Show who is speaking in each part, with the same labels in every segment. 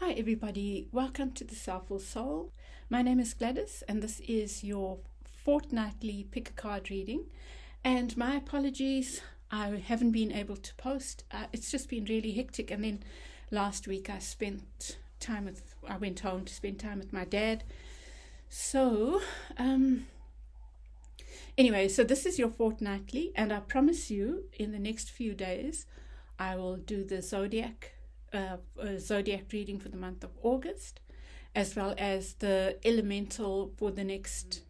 Speaker 1: Hi everybody, welcome to the Soulful Soul. My name is Gladys and this is your fortnightly pick a card reading. And my apologies, I haven't been able to post. It's just been really hectic, and then last week I went home to spend time with my dad. So anyway, so this is your fortnightly, and I promise you in the next few days I will do the zodiac reading for the month of August, as well as the elemental for the next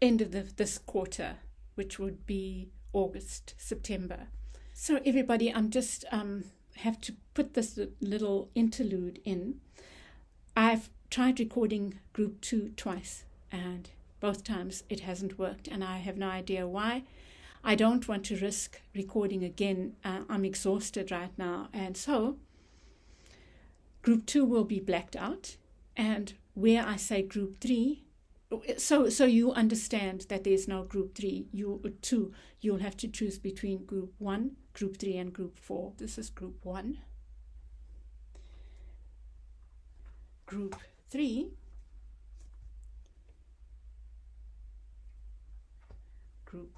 Speaker 1: end of this quarter, which would be August, September. So everybody, I'm just have to put this little interlude in. I've tried recording group 2 twice, and both times it hasn't worked, and I have no idea why. I don't want to risk recording again. I'm exhausted right now, and so Group 2 will be blacked out, and where I say Group 3, so you understand that there's no Group 3, you'll have to choose between Group 1, Group 3, and Group 4. This is Group 1. Group 3, Group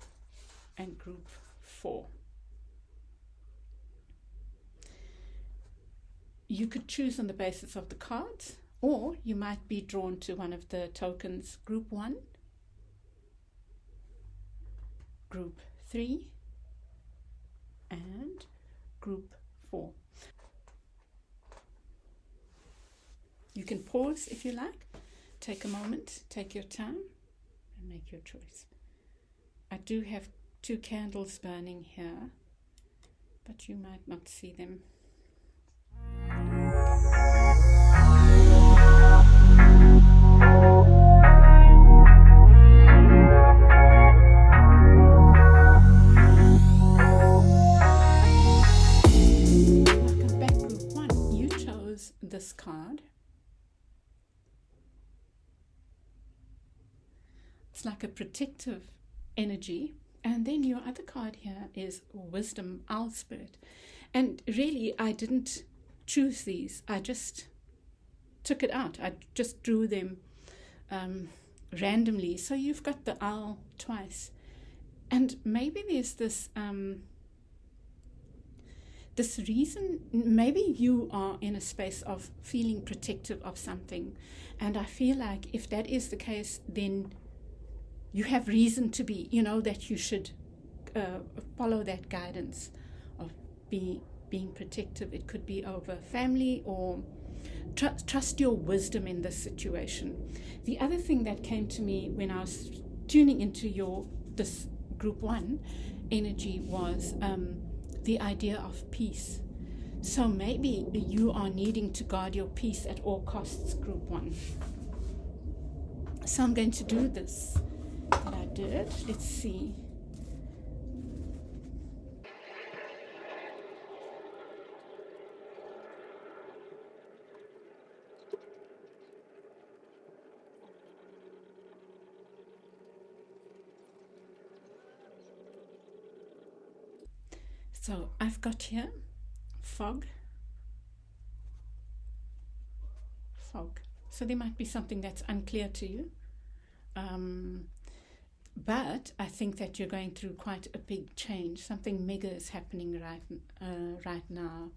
Speaker 1: 4. You could choose on the basis of the cards, or you might be drawn to one of the tokens. Group 1, Group 3, and Group 4. You can pause if you like, take a moment, take your time, and make your choice. I do have 2 candles burning here, but you might not see them. Welcome back, Group 1. You chose this card. It's like a protective energy. And then your other card here is Wisdom, Owl Spirit. And really, I didn't choose these. I just took it out. I just drew them randomly. So you've got the owl twice. And maybe there's this reason, maybe you are in a space of feeling protective of something. And I feel like if that is the case, then you have reason to be, that you should follow that guidance of being protective. It could be over family, or trust your wisdom in this situation. The other thing that came to me when I was tuning into this Group 1 energy was the idea of peace. So maybe you are needing to guard your peace at all costs, Group 1. So I'm going to do this that I did. Let's see. So I've got here fog. So there might be something that's unclear to you. But I think that you're going through quite a big change. Something mega is happening right now.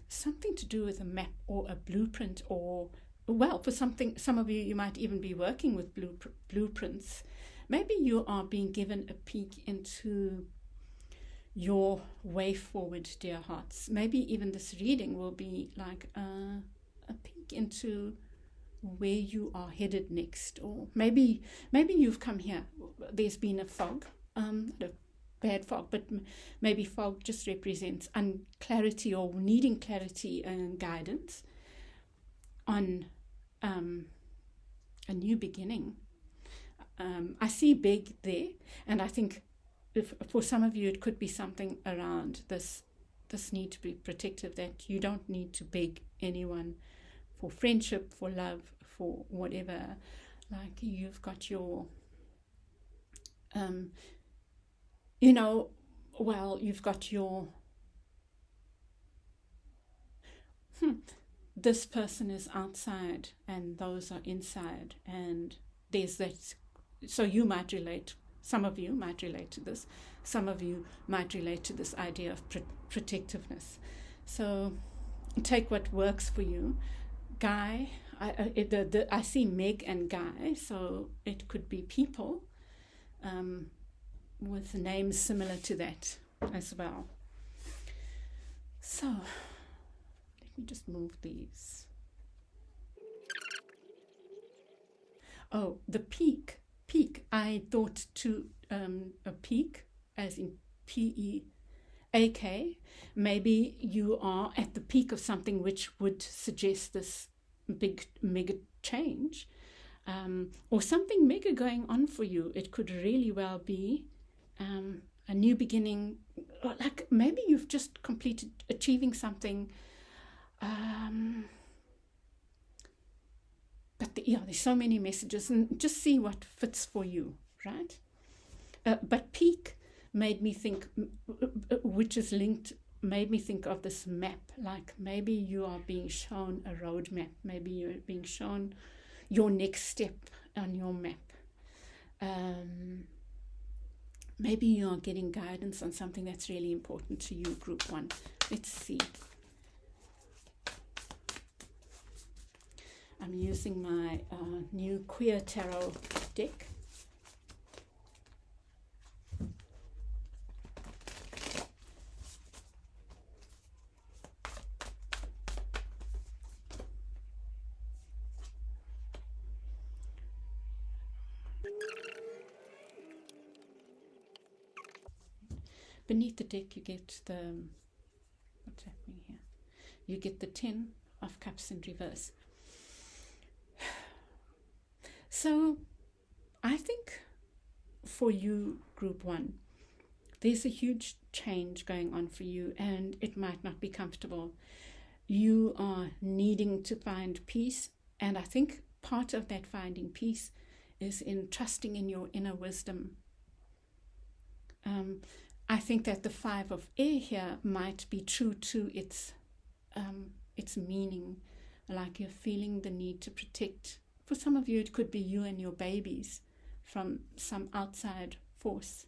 Speaker 1: Something to do with a map or a blueprint, or, well, for some of you might even be working with blueprints. Maybe you are being given a peek into your way forward, dear hearts. Maybe even this reading will be like a peek into where you are headed next, or maybe you've come here. There's been a fog, not a bad fog, but maybe fog just represents unclarity or needing clarity and guidance on a new beginning. I see big there, and I think for some of you it could be something around this need to be protective, that you don't need to beg anyone for friendship, for love, for whatever. Like, you've got your you've got your this person is outside and those are inside, and there's that. So you might relate, some of you might relate to this, some of you might relate to this idea of protectiveness. So take what works for you. Guy, I see Meg and Guy, so it could be people with names similar to that as well. So let me just move these. Oh, the peak. I thought to a peak, as in P-E-A-K. Maybe you are at the peak of something which would suggest this big mega change, or something mega going on for you. It could really well be a new beginning, like maybe you've just completed achieving something. But there's so many messages, and just see what fits for you, right? But peak made me think, which is linked, made me think of this map. Like maybe you are being shown a roadmap. Maybe you're being shown your next step on your map. Maybe you are getting guidance on something that's really important to you, Group 1. Let's see. I'm using my new Queer Tarot deck. Beneath the deck you get the, what's happening here? You get the 10 of Cups in reverse. So I think for you, Group 1, there's a huge change going on for you, and it might not be comfortable. You are needing to find peace, and I think part of that finding peace is in trusting in your inner wisdom. I think that the 5 of Air here might be true to its meaning, like you're feeling the need to protect. For some of you, it could be you and your babies from some outside force,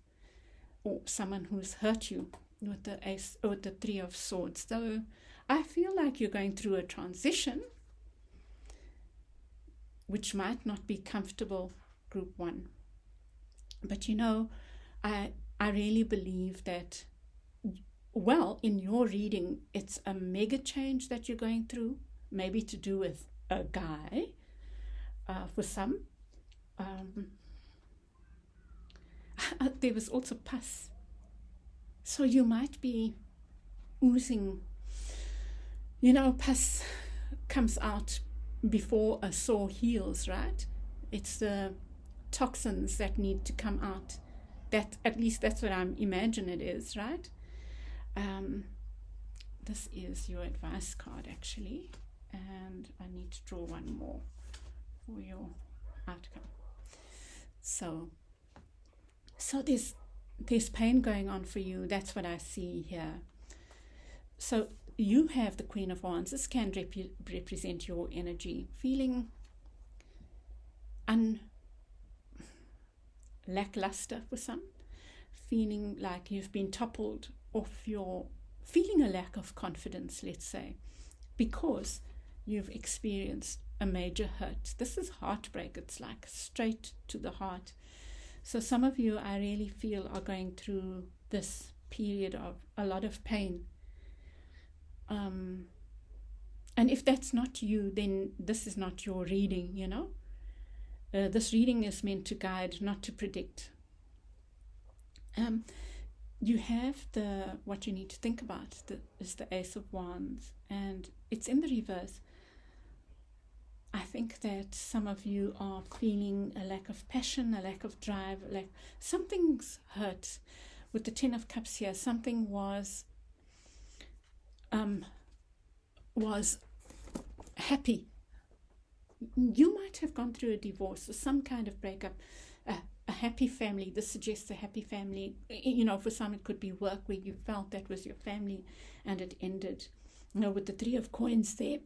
Speaker 1: or someone who's hurt you with the Ace or the 3 of Swords. So I feel like you're going through a transition, which might not be comfortable, Group 1. But I really believe that, well, in your reading, it's a mega change that you're going through, maybe to do with a guy. For some, there was also pus. So you might be oozing, pus comes out before a sore heals, right? It's the toxins that need to come out. That, at least that's what I imagine it is, right? This is your advice card, actually. And I need to draw one more for your outcome. So there's pain going on for you. That's what I see here. So you have the Queen of Wands. This can represent your energy, feeling lackluster for some, feeling like you've been toppled off feeling a lack of confidence, let's say, because you've experienced a major hurt. This is heartbreak. It's like straight to the heart. So some of you, I really feel, are going through this period of a lot of pain. And if that's not you, then this is not your reading, This reading is meant to guide, not to predict. You have what you need to think about is the Ace of Wands, and it's in the reverse. I think that some of you are feeling a lack of passion, a lack of drive, like something's hurt. With the 10 of Cups here, something was happy. You might have gone through a divorce or some kind of breakup, a happy family. This suggests a happy family. For some it could be work where you felt that was your family and it ended. with the Three of Coins there,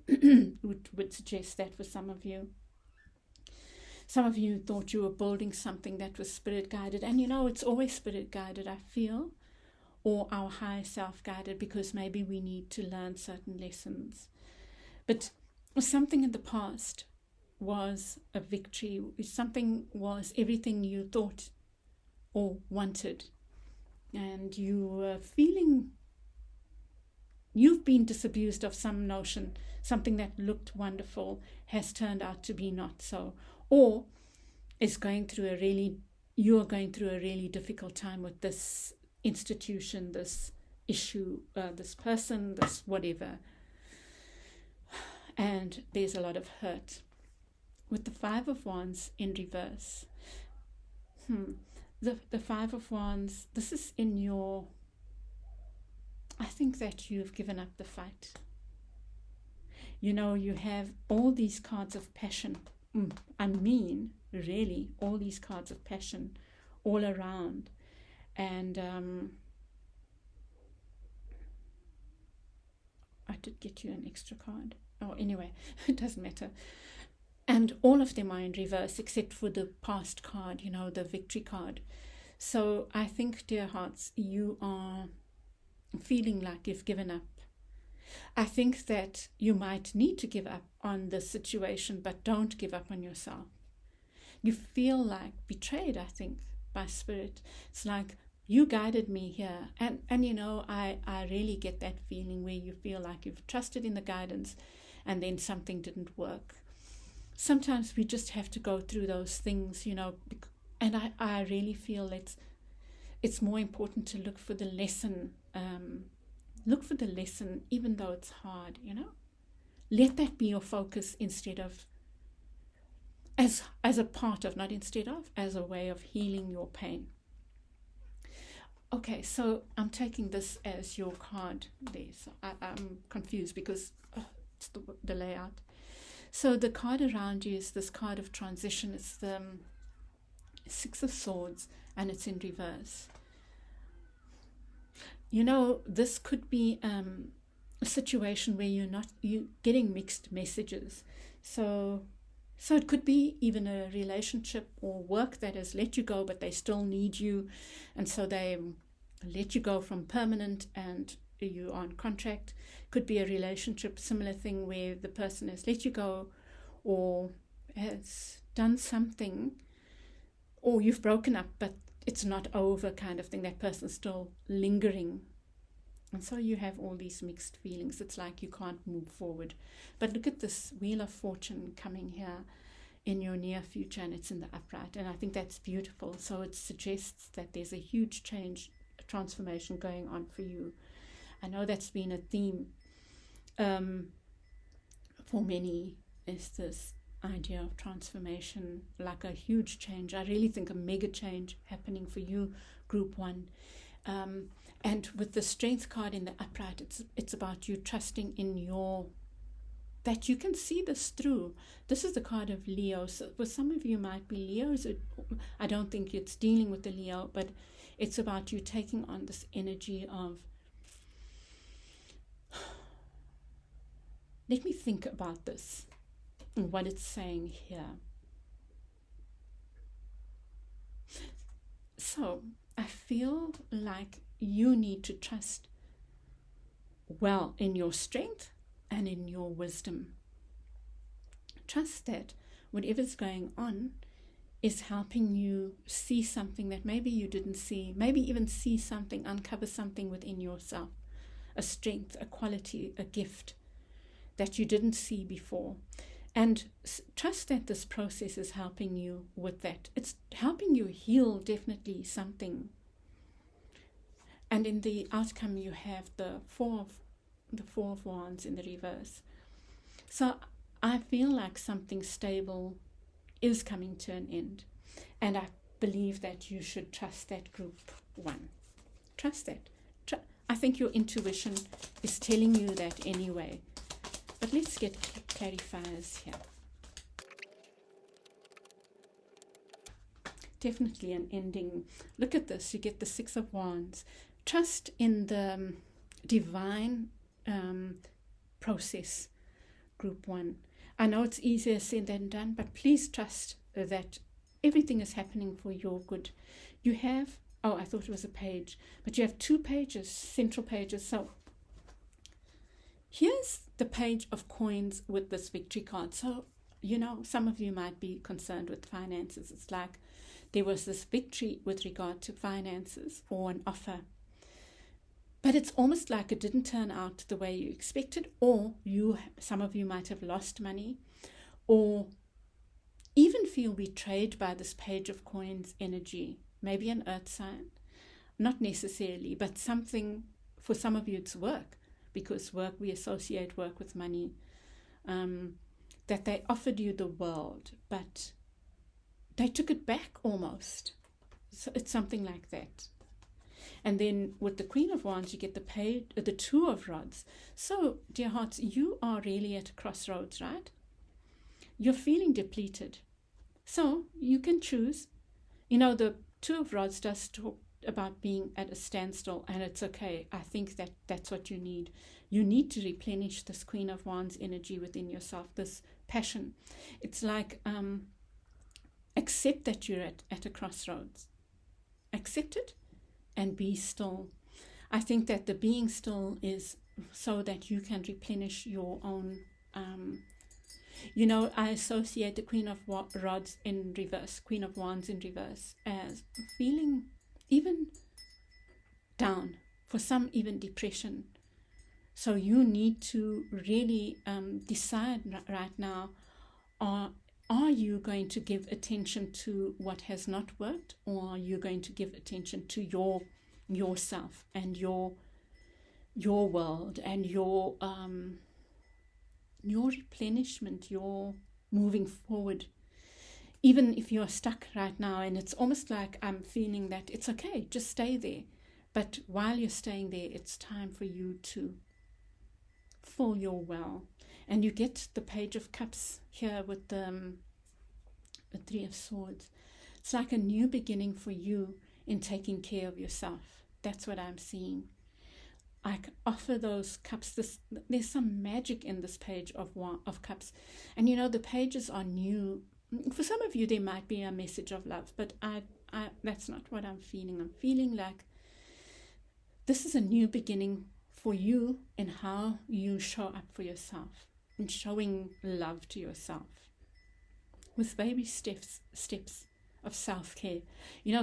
Speaker 1: would suggest that for some of you. Some of you thought you were building something that was spirit guided, and it's always spirit guided, I feel, or our higher self guided, because maybe we need to learn certain lessons. But something in the past was a victory. Something was everything you thought or wanted, and you were feeling you've been disabused of some notion. Something that looked wonderful has turned out to be not so, or you're going through a really difficult time with this institution, this issue, this person, this whatever, and there's a lot of hurt. With the Five of Wands in reverse, the Five of Wands, this is in your, I think that you've given up the fight. You have all these cards of passion. Really, all these cards of passion all around. And I did get you an extra card. Oh, anyway, it doesn't matter. And all of them are in reverse except for the past card, the victory card. So I think, dear hearts, you are feeling like you've given up. I think that you might need to give up on the situation, but don't give up on yourself. You feel like betrayed, I think, by spirit. It's like, you guided me here. And I really get that feeling where you feel like you've trusted in the guidance and then something didn't work. Sometimes we just have to go through those things, and I really feel it's more important to look for the lesson. Look for the lesson, even though it's hard, Let that be your focus instead of, as a part of, not instead of, as a way of healing your pain. Okay, so I'm taking this as your card there. So I'm confused because it's the layout. So the card around you is this card of transition. It's the Six of Swords, and it's in reverse. This could be a situation where you're getting mixed messages. So it could be even a relationship or work that has let you go, but they still need you, and so they let you go from permanent and you on contract. Could be a relationship, similar thing, where the person has let you go or has done something, or you've broken up but it's not over, kind of thing. That person's still lingering, and so you have all these mixed feelings. It's like you can't move forward. But look at this Wheel of Fortune coming here in your near future, and it's in the upright, and I think that's beautiful. So it suggests that there's a huge change, a transformation going on for you. I know that's been a theme for many, is this idea of transformation, like a huge change. I really think a mega change happening for you, Group 1. And with the Strength card in the upright, it's about you trusting in that you can see this through. This is the card of Leo. So for some of you might be Leos. I don't think it's dealing with the Leo, but it's about you taking on this energy of, let me think about this, what it's saying here. So I feel like you need to trust well in your strength and in your wisdom. Trust that whatever's going on is helping you see something that maybe you didn't see, maybe even see something, uncover something within yourself, a strength, a quality, a gift that you didn't see before. And trust that this process is helping you with that. It's helping you heal definitely something. And in the outcome, you have the Four of Wands in the reverse. So I feel like something stable is coming to an end. And I believe that you should trust that, Group 1. Trust that. I think your intuition is telling you that anyway. But let's get clarifiers here. Definitely an ending. Look at this. You get the Six of Wands. Trust in the divine process, Group 1. I know it's easier said than done, but please trust that everything is happening for your good. You have, I thought it was a page, but you have 2 pages, central pages. So here's the page of coins with this victory card. So, some of you might be concerned with finances. It's like there was this victory with regard to finances or an offer. But it's almost like it didn't turn out the way you expected, or some of you might have lost money, or even feel betrayed by this page of coins energy. Maybe an earth sign, not necessarily, but something. For some of you it's work, because we associate work with money, that they offered you the world, but they took it back almost. So it's something like that. And then with the Queen of Wands, you get the 2 of Rods. So, dear hearts, you are really at a crossroads, right? You're feeling depleted. So you can choose. The 2 of Rods does talk about being at a standstill, and it's okay. I think that's what you need. You need to replenish this Queen of Wands energy within yourself, this passion. It's like accept that you're at a crossroads. Accept it and be still. I think that the being still is so that you can replenish your own. I associate the Queen of Rods in reverse, Queen of Wands in reverse, as feeling even down, for some even depression. So you need to really decide right now, are you going to give attention to what has not worked, or are you going to give attention to yourself and your world and your replenishment, your moving forward? Even if you're stuck right now, and it's almost like I'm feeling that it's okay, just stay there. But while you're staying there, it's time for you to fill your well. And you get the Page of Cups here with the 3 of Swords. It's like a new beginning for you in taking care of yourself. That's what I'm seeing. I can offer those cups. There's some magic in this Page of Cups. And the pages are new. For some of you, there might be a message of love, but that's not what I'm feeling. I'm feeling like this is a new beginning for you in how you show up for yourself and showing love to yourself with baby steps of self-care.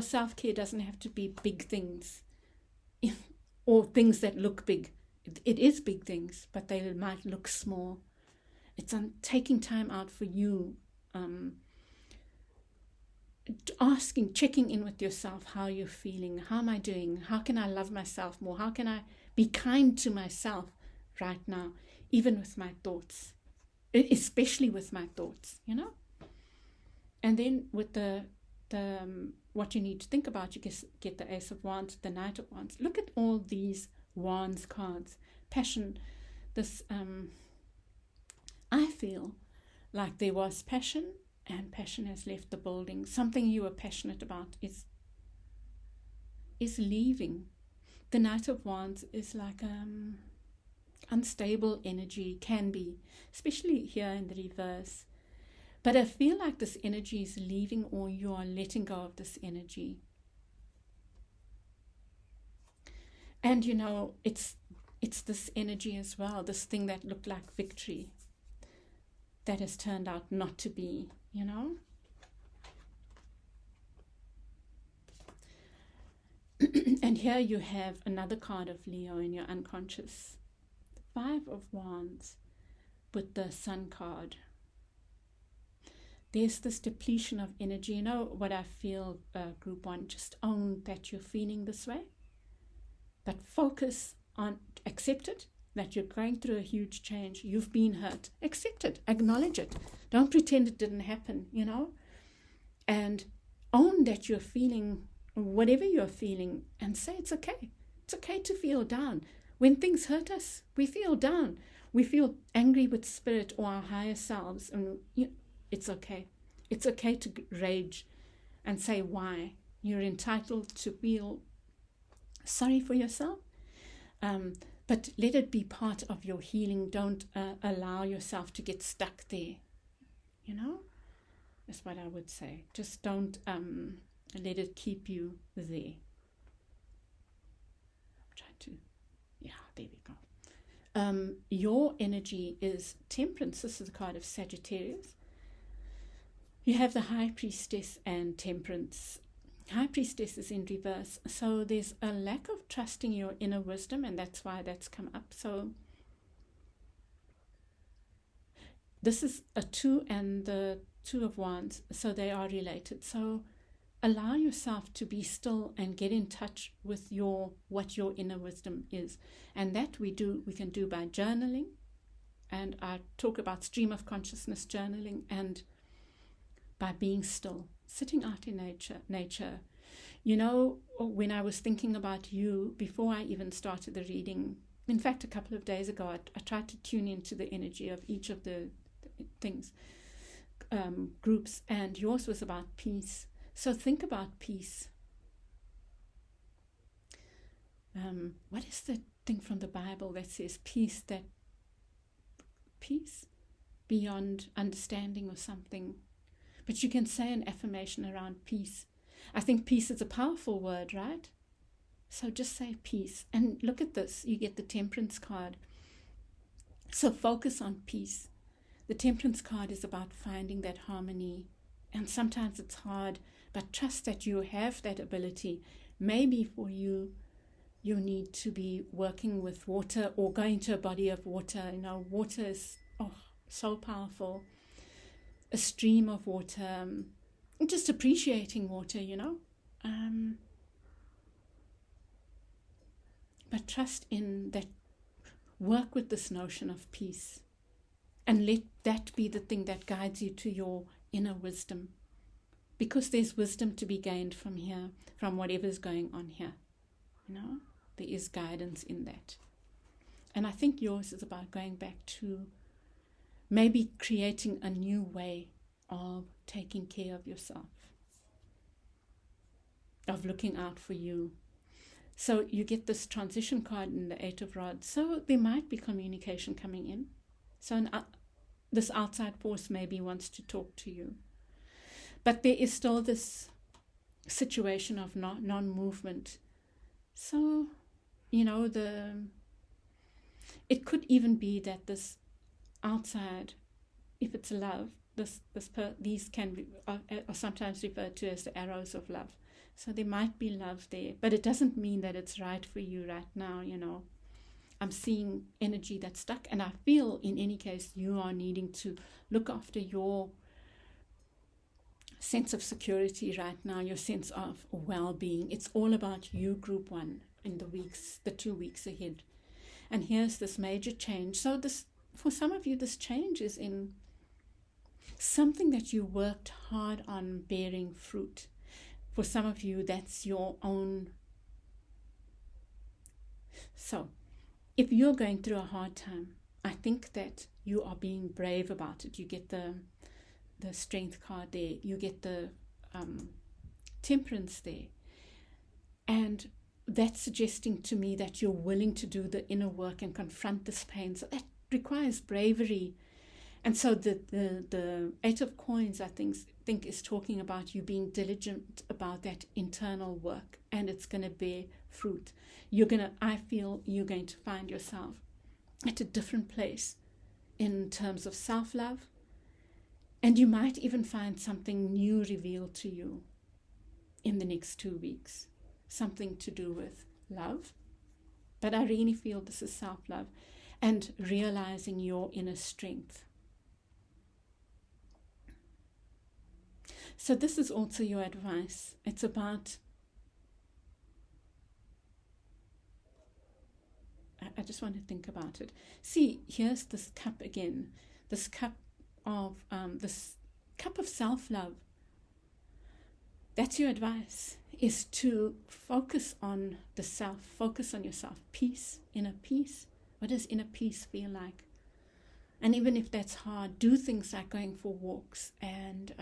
Speaker 1: Self-care doesn't have to be big things or things that look big. It is big things, but they might look small. It's on taking time out for you, checking in with yourself, how you're feeling, how am I doing, how can I love myself more, how can I be kind to myself right now, even with my thoughts, especially with my thoughts, And then with the what you need to think about, you get the Ace of Wands, the Knight of Wands. Look at all these Wands cards. Passion. This I feel like there was passion, and passion has left the building. Something you were passionate about is leaving. The Knight of Wands is like unstable energy, can be, especially here in the reverse. But I feel like this energy is leaving, or you are letting go of this energy. And it's this energy as well, this thing that looked like victory, that has turned out not to be, And here you have another card of Leo in your unconscious. The 5 of Wands with the Sun card. There's this depletion of energy. What I feel, Group 1, just own that you're feeling this way. But focus on, accept it, that you're going through a huge change. You've been hurt. Accept it. Acknowledge it. Don't pretend it didn't happen, And own that you're feeling whatever you're feeling, and say it's okay. It's okay to feel down. When things hurt us, we feel down. We feel angry with spirit or our higher selves, and it's okay. It's okay to rage and say why. You're entitled to feel sorry for yourself. But let it be part of your healing. Don't allow yourself to get stuck there. You know, that's what I would say. Just don't let it keep you there. I'm trying to, yeah, there we go. Your energy is Temperance. This is a card of Sagittarius. You have the High Priestess and Temperance. High Priestess is in reverse. So there's a lack of trusting your inner wisdom, and that's why that's come up. So this is a 2 and the 2 of Wands. So they are related. So allow yourself to be still and get in touch with what your inner wisdom is. And that we can do by journaling. And I talk about stream of consciousness journaling, and by being still, sitting out in nature. You know, when I was thinking about you, before I even started the reading, in fact, a couple of days ago, I tried to tune into the energy of each of the things, groups, and yours was about peace. So think about peace. What is the thing from the Bible that says peace beyond understanding or something? But you can say an affirmation around peace. I think peace is a powerful word, right? So just say peace. And look at this. You get the Temperance card. So focus on peace. The Temperance card is about finding that harmony. And sometimes it's hard, but trust that you have that ability. Maybe for you need to be working with water or going to a body of water. You know, water is so powerful. A stream of water, just appreciating water, you know. But trust in that, work with this notion of peace, and let that be the thing that guides you to your inner wisdom, because there's wisdom to be gained from here, from whatever's going on here. You know, there is guidance in that. And I think yours is about going back to maybe creating a new way of taking care of yourself, of looking out for you. So you get this transition card in the 8 of Rods. So there might be communication coming in. So this outside force maybe wants to talk to you. But there is still this situation of non-movement. So, you know, it could even be that this outside, if it's love, these are sometimes referred to as the arrows of love. So there might be love there, but it doesn't mean that it's right for you right now. You know, I'm seeing energy that's stuck, and I feel in any case you are needing to look after your sense of security right now, your sense of well-being. It's all about you, group 1, in the 2 weeks ahead. And here's this major change. So for some of you, this change is in something that you worked hard on bearing fruit. For some of you, that's your own. So if you're going through a hard time, I think that you are being brave about it. You get the Strength card there. You get the Temperance there. And that's suggesting to me that you're willing to do the inner work and confront this pain. So that requires bravery. And so the 8 of Coins, I think is talking about you being diligent about that internal work, and it's going to bear fruit. I feel you're going to find yourself at a different place in terms of self-love, and you might even find something new revealed to you in the next 2 weeks, something to do with love. But I really feel this is self-love and realizing your inner strength. So this is also your advice. It's about, I just want to think about it. See, here's this cup again, this cup of self-love. That's your advice, is to focus on the self, focus on yourself. Peace, inner peace. What does inner peace feel like? And even if that's hard, do things like going for walks and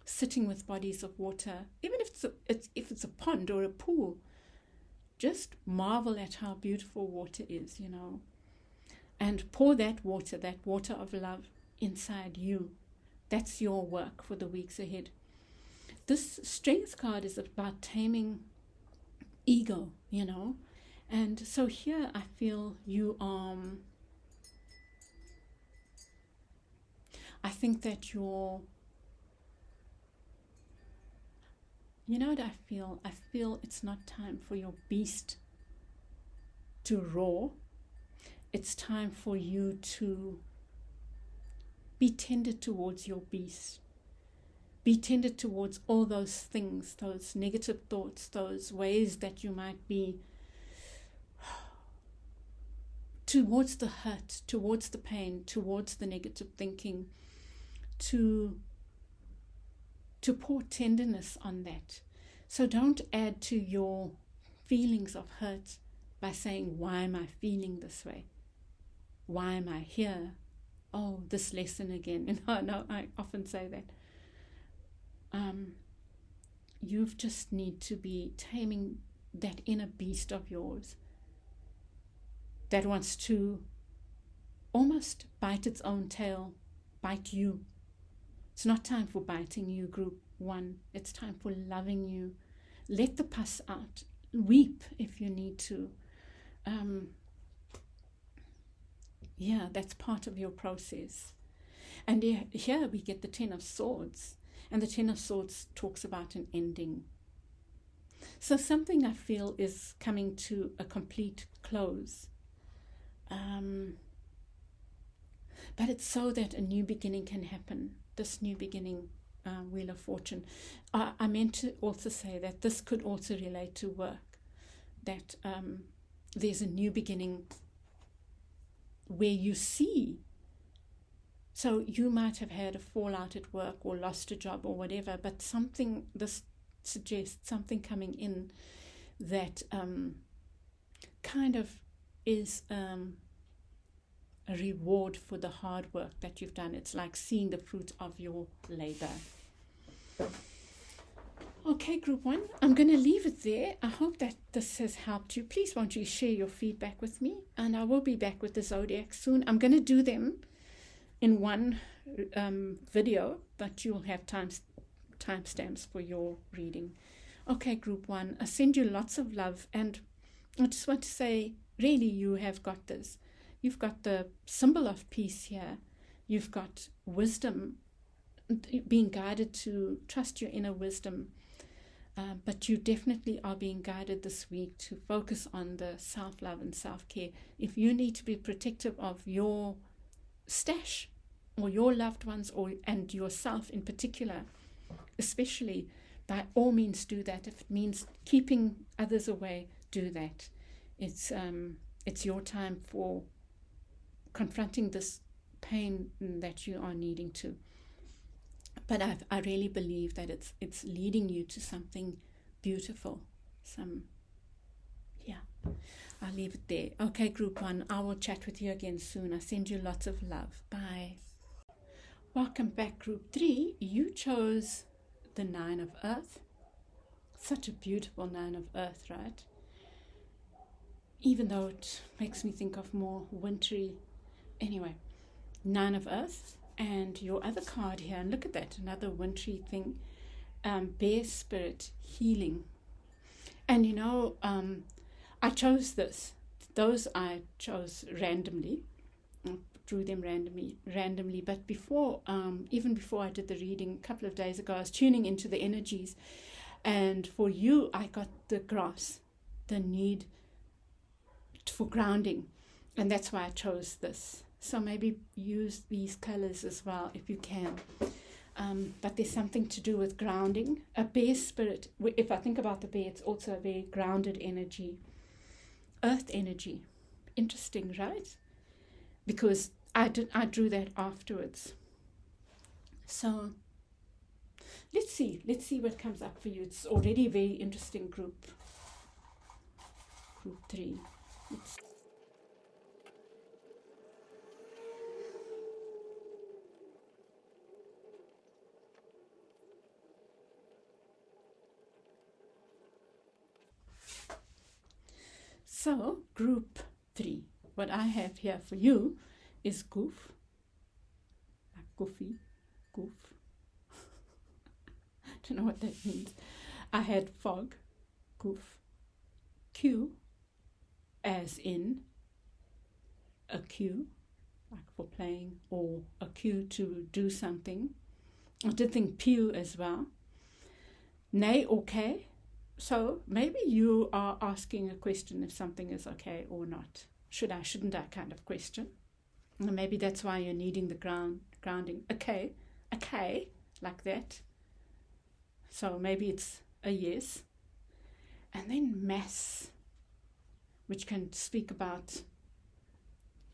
Speaker 1: sitting with bodies of water, even if it's a pond or a pool, just marvel at how beautiful water is, and pour that water of love inside you. That's your work for the weeks ahead. This strength card is about taming ego, and so here I feel you I think that you're, what I feel? I feel it's not time for your beast to roar. It's time for you to be tender towards your beast. Be tender towards all those things, those negative thoughts, those ways that you might be towards the hurt, towards the pain, towards the negative thinking, to pour tenderness on that. So don't add to your feelings of hurt by saying, why am I feeling this way? Why am I here? Oh, this lesson again. No, I often say that. You just need to be taming that inner beast of yours that wants to almost bite its own tail, bite you. It's not time for biting you, group 1. It's time for loving you. Let the pus out. Weep if you need to. That's part of your process. And here we get the 10 of Swords. And the 10 of Swords talks about an ending. So something I feel is coming to a complete close. But it's so that a new beginning can happen. This new beginning, Wheel of Fortune. I meant to also say that this could also relate to work. That there's a new beginning where you see. So you might have had a fallout at work or lost a job or whatever, but this suggests something coming in that kind of is a reward for the hard work that you've done. It's like seeing the fruit of your labor. Okay, group 1, I'm going to leave it there. I hope that this has helped you. Please won't you share your feedback with me, and I will be back with the zodiac soon. I'm going to do them in one video, but you'll have timestamps for your reading. Okay, group 1, I send you lots of love, and I just want to say, really, you have got this. You've got the symbol of peace here. You've got wisdom, being guided to trust your inner wisdom. But you definitely are being guided this week to focus on the self-love and self-care. If you need to be protective of your stash or your loved ones and yourself in particular, especially, by all means do that. If it means keeping others away, do that. It's your time for confronting this pain that you are needing to. But I really believe that it's leading you to something beautiful. I'll leave it there. Okay, group 1, I will chat with you again soon. I send you lots of love. Bye. Welcome back, group 3. You chose the 9 of Earth. Such a beautiful 9 of Earth, right? Even though it makes me think of more wintry. Anyway, 9 of Earth. And your other card here, and look at that, another wintry thing, Bear Spirit, Healing. And I chose this. Those I chose randomly, drew them randomly. But even before I did the reading a couple of days ago, I was tuning into the energies. And for you, I got the grass, the need for grounding. And that's why I chose this. So maybe use these colors as well if you can. But there's something to do with grounding. A bear spirit, if I think about the bear, it's also a very grounded energy. Earth energy. Interesting, right? Because I drew that afterwards. So let's see what comes up for you. It's already a very interesting group 3. So, group 3. What I have here for you is goof, like goofy, goof. Don't know what that means. I had fog, goof, cue, as in a cue, like for playing, or a cue to do something. I did think pew as well. Nay, okay. So maybe you are asking a question if something is okay or not. Should I, shouldn't I kind of question. And maybe that's why you're needing the grounding. Okay, like that. So maybe it's a yes. And then mass, which can speak about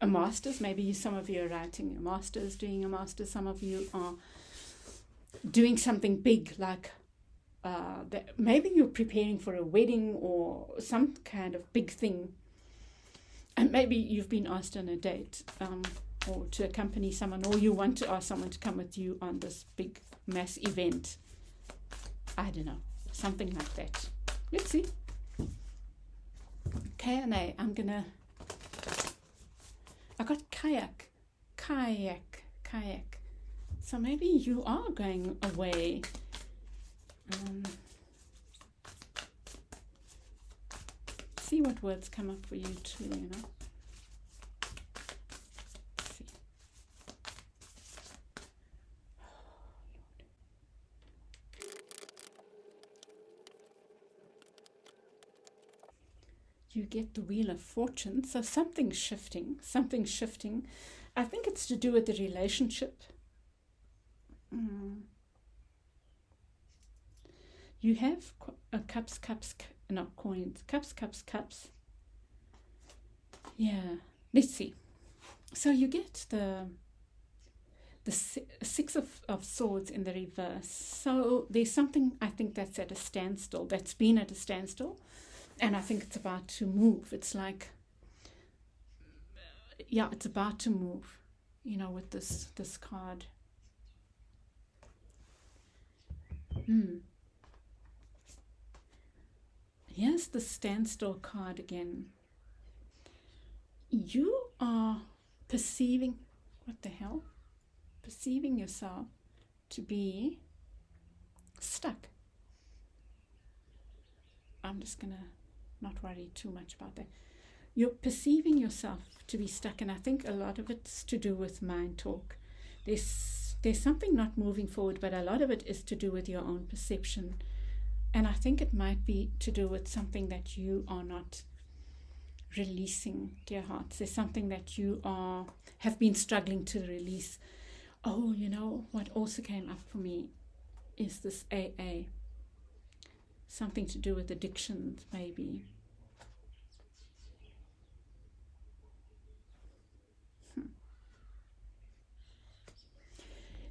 Speaker 1: a master's. Maybe some of you are writing a master's, doing a master's. Some of you are doing something big, like that maybe you're preparing for a wedding or some kind of big thing. And maybe you've been asked on a date or to accompany someone, or you want to ask someone to come with you on this big mass event. I don't know, something like that. Let's see. K&A, I got kayak. So maybe you are going away. See what words come up for you too, you know. Let's see. You get the Wheel of Fortune, so something's shifting. I think it's to do with the relationship. You have coins. Cups. Yeah, let's see. So you get the Six of Swords in the reverse. So there's something, I think, that's at a standstill, that's been at a standstill. And I think it's about to move. It's like, yeah, it's about to move, you know, with this card. Here's the standstill card again. You are perceiving yourself to be stuck. I'm just going to not worry too much about that. You're perceiving yourself to be stuck, and I think a lot of it's to do with mind talk. There's something not moving forward, but a lot of it is to do with your own perception. And I think it might be to do with something that you are not releasing, dear hearts. There's something that you have been struggling to release. Oh, you know, what also came up for me is this AA. Something to do with addictions, maybe.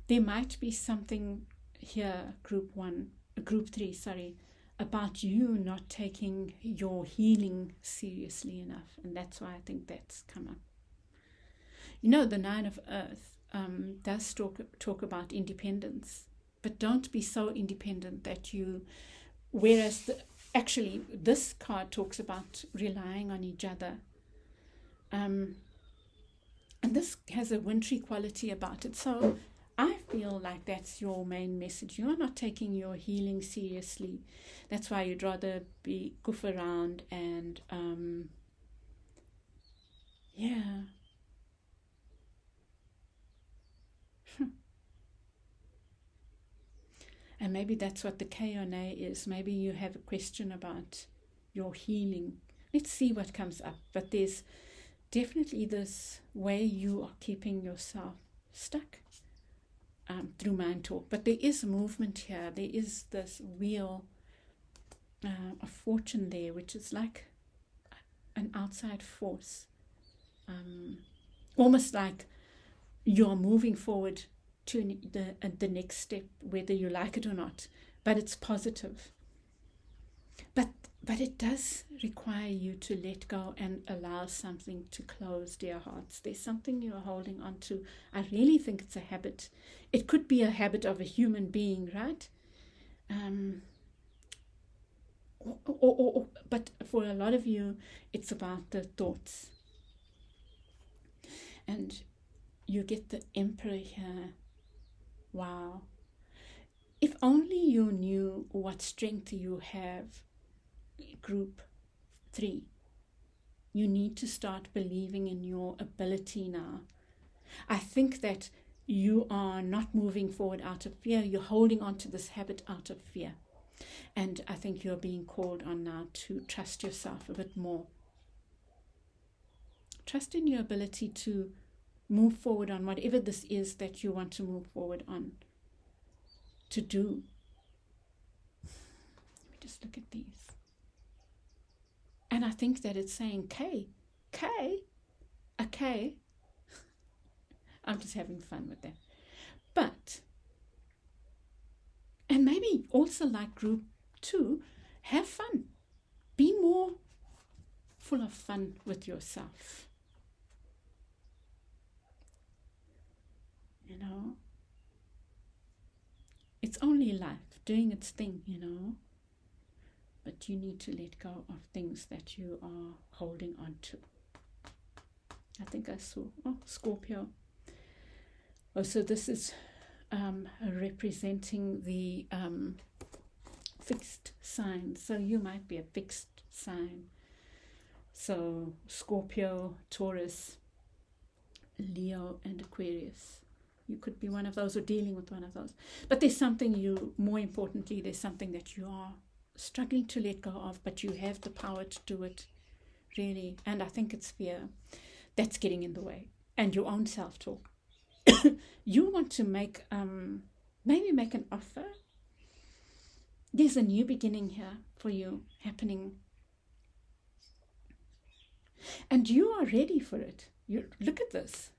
Speaker 1: There might be something here, group 3, about you not taking your healing seriously enough. And that's why I think that's come up. You know, the 9 of Earth does talk about independence, but don't be so independent that you, whereas actually this card talks about relying on each other. And this has a wintry quality about it. So I feel like that's your main message. You are not taking your healing seriously. That's why you'd rather be goof around and yeah. And maybe that's what the K&A is. Maybe you have a question about your healing. Let's see what comes up. But there's definitely this way you are keeping yourself stuck through mind talk. But there is movement here. There is this wheel of fortune there, which is like an outside force. Almost like you're moving forward to the next step, whether you like it or not, but it's positive. But it does require you to let go and allow something to close, dear hearts. There's something you're holding on to. I really think it's a habit. It could be a habit of a human being, right? But for a lot of you, it's about the thoughts. And you get the Emperor here. Wow. If only you knew what strength you have, group 3. You need to start believing in your ability now. I think that you are not moving forward out of fear. You're holding on to this habit out of fear. And I think you're being called on now to trust yourself a bit more. Trust in your ability to move forward on whatever this is that you want to move forward on, to do. Let me just look at these. And I think that it's saying K. I'm just having fun with that. But, and maybe also like group 2, have fun. Be more full of fun with yourself. You know, it's only life doing its thing, you know. But you need to let go of things that you are holding on to. I think I saw, Scorpio. Oh, so this is representing the fixed sign. So you might be a fixed sign. So Scorpio, Taurus, Leo, and Aquarius. You could be one of those or dealing with one of those. But there's something more importantly, there's something that you are struggling to let go of, but you have the power to do it, really. And I think it's fear that's getting in the way, and your own self-talk. You want to maybe make an offer. There's a new beginning here for you happening, and you are ready for it. You look at this.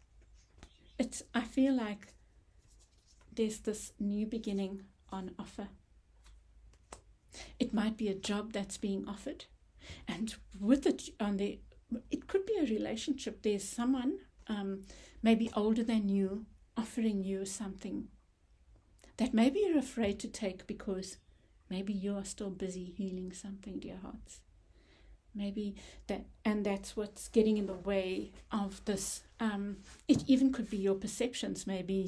Speaker 1: I feel like there's this new beginning on offer. It might be a job that's being offered, and with it it could be a relationship. There's someone maybe older than you offering you something that maybe you're afraid to take because maybe you are still busy healing something, dear hearts. Maybe that's what's getting in the way of this. It even could be your perceptions. Maybe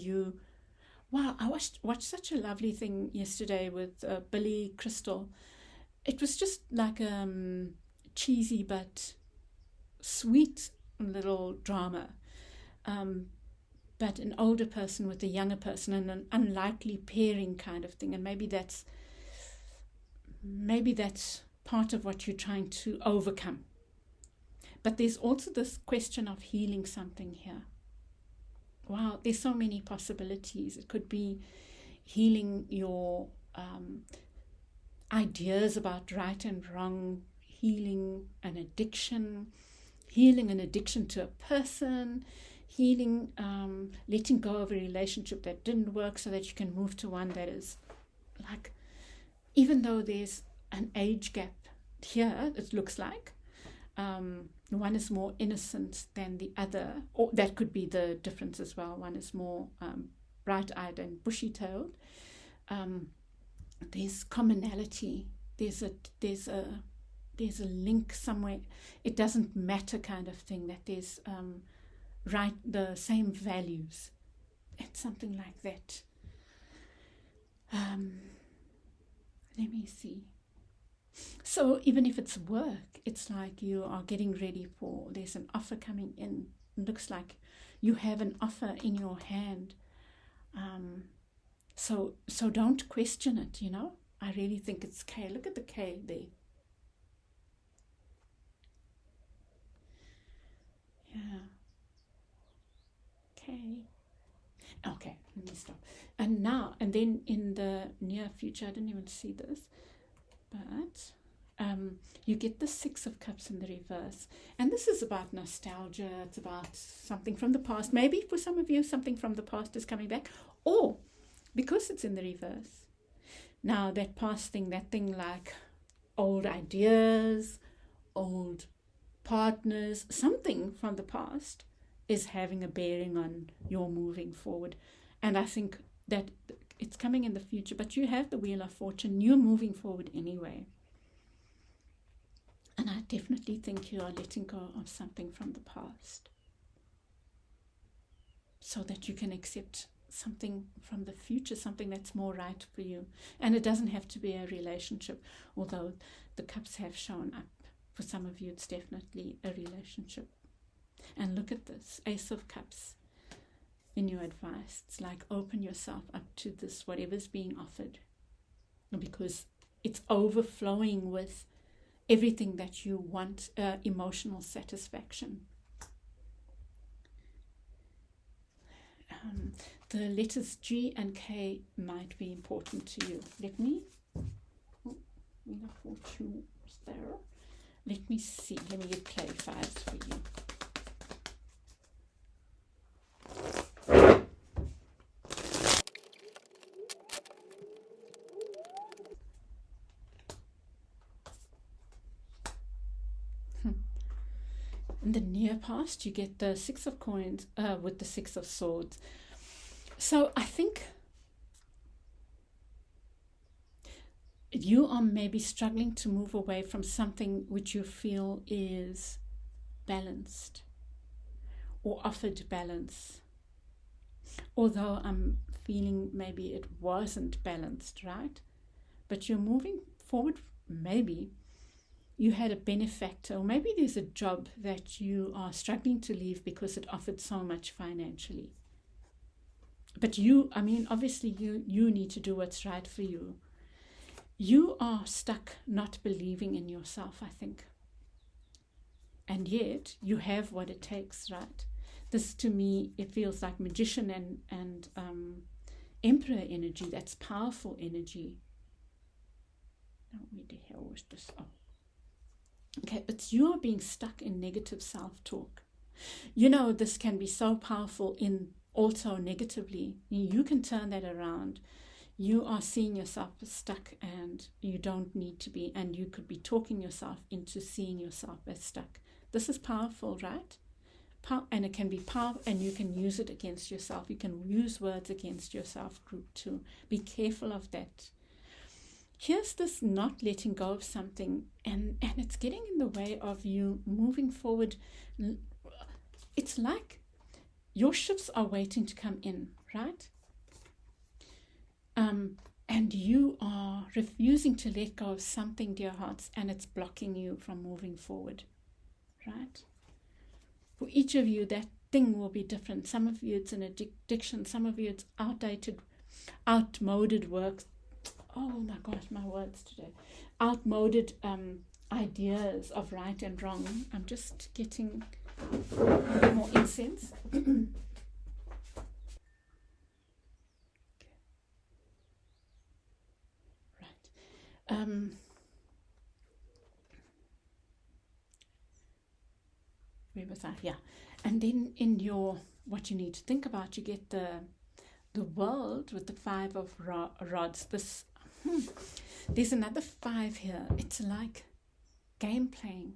Speaker 1: I watched such a lovely thing yesterday with Billy Crystal. It was just like cheesy but sweet little drama. But an older person with a younger person and an unlikely pairing kind of thing. And maybe that's part of what you're trying to overcome. But there's also this question of healing something here. Wow, there's so many possibilities. It could be healing your ideas about right and wrong, healing an addiction to a person, healing, letting go of a relationship that didn't work so that you can move to one that is like, even though there's an age gap here, it looks like, one is more innocent than the other, or that could be the difference as well. One is more bright-eyed and bushy-tailed. There's commonality. There's a link somewhere. It doesn't matter kind of thing, that there's the same values. It's something like that. Let me see. So even if it's work, it's like you are getting ready there's an offer coming in. It looks like you have an offer in your hand. So don't question it, you know. I really think it's K. Look at the K there. Yeah. K. Okay, let me stop. And then in the near future, I didn't even see this, but you get the 6 of Cups in the reverse. And this is about nostalgia. It's about something from the past. Maybe for some of you, something from the past is coming back. Or, because it's in the reverse, now that past thing, that thing like old ideas, old partners, something from the past is having a bearing on your moving forward. And I think that it's coming in the future, but you have the Wheel of Fortune. You're moving forward anyway. And I definitely think you are letting go of something from the past so that you can accept something from the future, something that's more right for you. And it doesn't have to be a relationship, although the cups have shown up. For some of you, it's definitely a relationship. And look at this, Ace of Cups. In your advice, it's like open yourself up to this, whatever's being offered, because it's overflowing with everything that you want, emotional satisfaction. The letters G and K might be important to you. Let me see. Let me get clarifiers for you. In the near past, you get the Six of Coins with the Six of Swords. So I think you are maybe struggling to move away from something which you feel is balanced or offered balance. Although I'm feeling maybe it wasn't balanced, right? But you're moving forward. Maybe you had a benefactor, or maybe there's a job that you are struggling to leave because it offered so much financially. But obviously you need to do what's right for you. You are stuck not believing in yourself, I think. And yet you have what it takes, right? This, to me, it feels like magician and emperor energy. That's powerful energy. Now, where the hell was this? Oh. Okay, but you are being stuck in negative self-talk. This can be so powerful in also negatively. You can turn that around. You are seeing yourself as stuck and you don't need to be, and you could be talking yourself into seeing yourself as stuck. This is powerful, right? And it can be powerful, and you can use it against yourself. You can use words against yourself group too. Be careful of that. Here's this not letting go of something, and it's getting in the way of you moving forward. It's like your ships are waiting to come in, right? And you are refusing to let go of something, dear hearts, and it's blocking you from moving forward, right? For each of you, that thing will be different. Some of you, it's an addiction. Some of you, it's outmoded work. Oh my gosh, my words today. Outmoded ideas of right and wrong. I'm just getting more incense. Right. Where was I? Yeah. And then in your, what you need to think about, you get the world with the Five of Rods. This there's another 5 here. It's like game playing.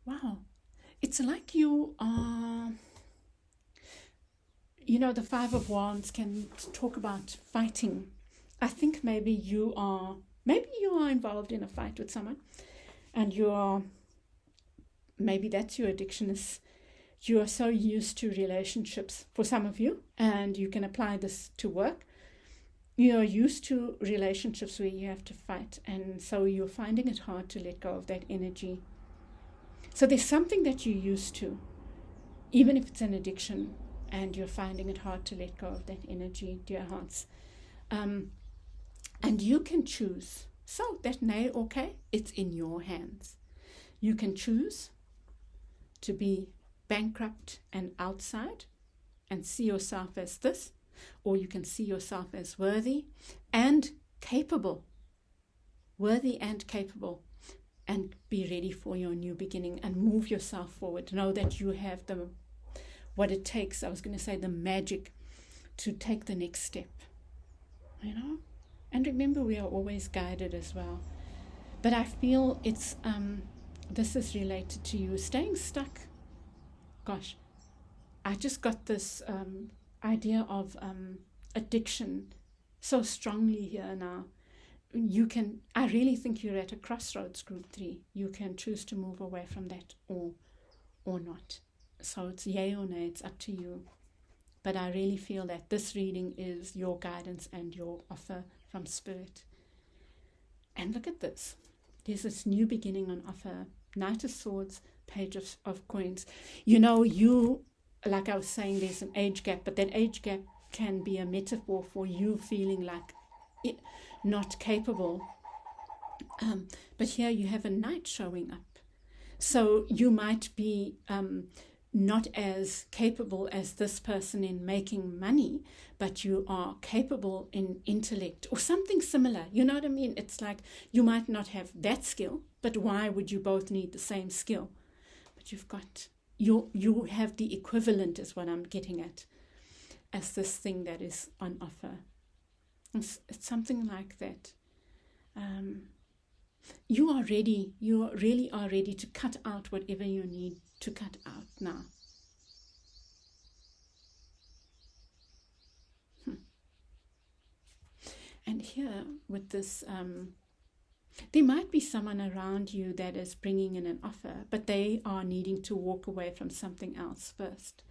Speaker 1: Wow. It's like you are, the Five of Wands can talk about fighting. I think maybe you are involved in a fight with someone, and maybe that's your addiction, is you are so used to relationships for some of you, and you can apply this to work. You're used to relationships where you have to fight, and so you're finding it hard to let go of that energy. So there's something that you're used to, even if it's an addiction, and you're finding it hard to let go of that energy, dear hearts. And you can choose. So that nay or K, it's in your hands. You can choose to be bankrupt and outside and see yourself as this, or you can see yourself as worthy and capable. Worthy and capable. And be ready for your new beginning and move yourself forward. Know that you have what it takes, I was going to say the magic, to take the next step. And remember, we are always guided as well. But I feel it's this is related to you staying stuck. Gosh, I just got this idea of addiction so strongly here now. I really think you're at a crossroads, group 3. You can choose to move away from that or not. So it's yay or nay, it's up to you. But I really feel that this reading is your guidance and your offer from Spirit. And look at this. There's this new beginning on offer. Knight of Swords, Page of Coins. Like I was saying, there's an age gap, but that age gap can be a metaphor for you feeling like not capable. But here you have a knight showing up. So you might be not as capable as this person in making money, but you are capable in intellect or something similar. You know what I mean? It's like you might not have that skill, but why would you both need the same skill? But you have the equivalent is what I'm getting at as this thing that is on offer. It's something like that. You really are ready to cut out whatever you need to cut out now. And here with this, there might be someone around you that is bringing in an offer, but they are needing to walk away from something else first.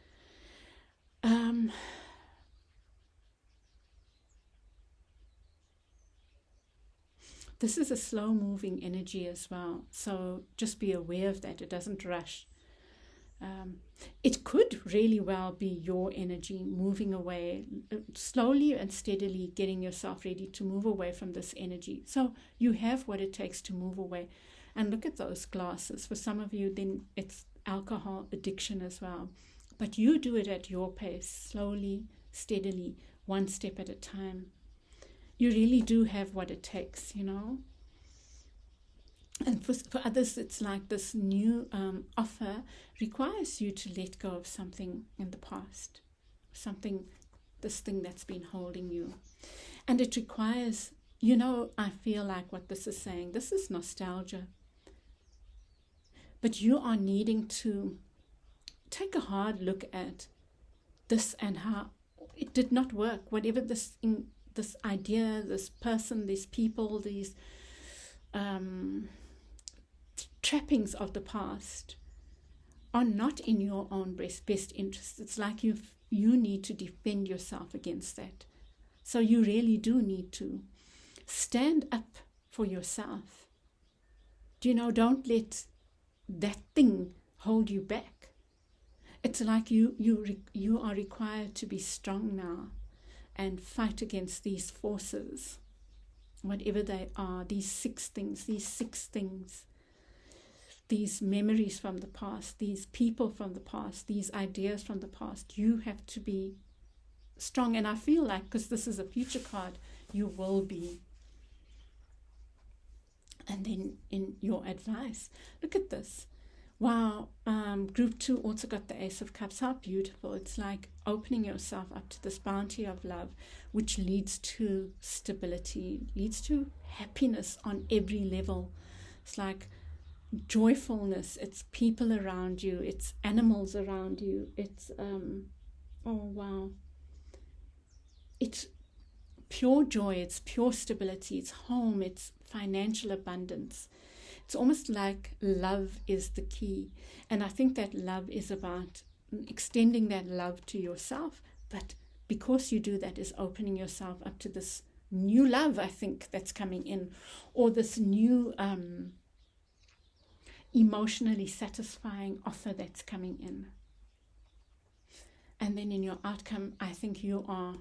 Speaker 1: This is a slow-moving energy as well, so just be aware of that. It doesn't rush. It could really well be your energy moving away, slowly and steadily getting yourself ready to move away from this energy. So you have what it takes to move away. And look at those glasses. For some of you, then it's alcohol addiction as well. But you do it at your pace, slowly, steadily, one step at a time. You really do have what it takes, And for others, it's like this new offer requires you to let go of something in the past, this thing that's been holding you. And it requires, I feel like what this is saying, this is nostalgia. But you are needing to take a hard look at this and how it did not work, whatever this idea, this person, these people, these trappings of the past are not in your own best interest. It's like you need to defend yourself against that. So you really do need to stand up for yourself. Don't let that thing hold you back. It's like you are required to be strong now and fight against these forces, whatever they are, these six things, these memories from the past, these people from the past, these ideas from the past. You have to be strong. And I feel like, because this is a future card, you will be. And then in your advice, look at this. Wow, group 2 also got the Ace of Cups. How beautiful. It's like opening yourself up to this bounty of love, which leads to stability, leads to happiness on every level. It's like joyfulness. It's people around you. It's animals around you. It's, oh wow. It's pure joy. It's pure stability. It's home. It's financial abundance. It's almost like love is the key. And I think that love is about extending that love to yourself. But because you do that is opening yourself up to this new love, I think, that's coming in. Or this new emotionally satisfying offer that's coming in. And then in your outcome, I think you are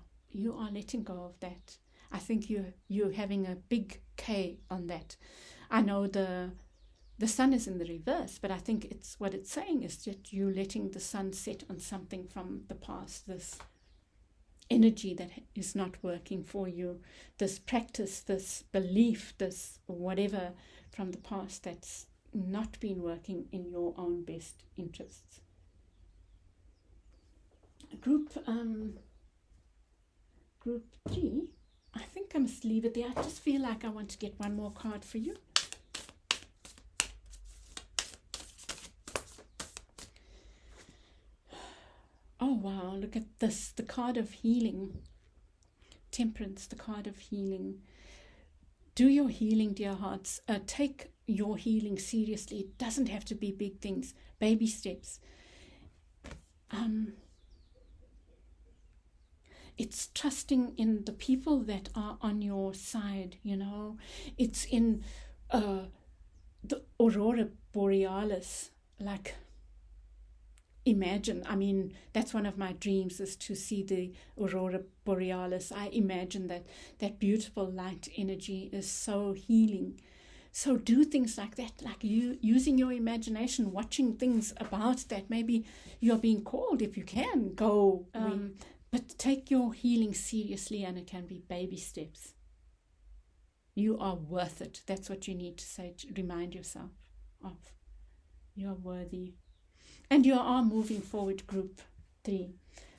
Speaker 1: letting go of that. I think you're having a big K on that. I know the sun is in the reverse, but I think what it's saying is that you're letting the sun set on something from the past, this energy that is not working for you, this practice, this belief, this whatever from the past that's not been working in your own best interests. Group 3, I think I must leave it there. I just feel like I want to get one more card for you. Oh wow, look at this, the card of healing. Temperance, the card of healing. do your healing, dear hearts. Take your healing seriously. It doesn't have to be big things, baby steps. It's trusting in the people that are on your side, It's in the aurora borealis, like, imagine, that's one of my dreams, is to see the aurora borealis. I imagine that beautiful light energy is so healing. So do things like that, like you using your imagination, watching things about that. Maybe you're being called, if you can go, but take your healing seriously, and it can be baby steps. You are worth it. That's what you need to say, to remind yourself of. You're worthy. And you are moving forward, group 3.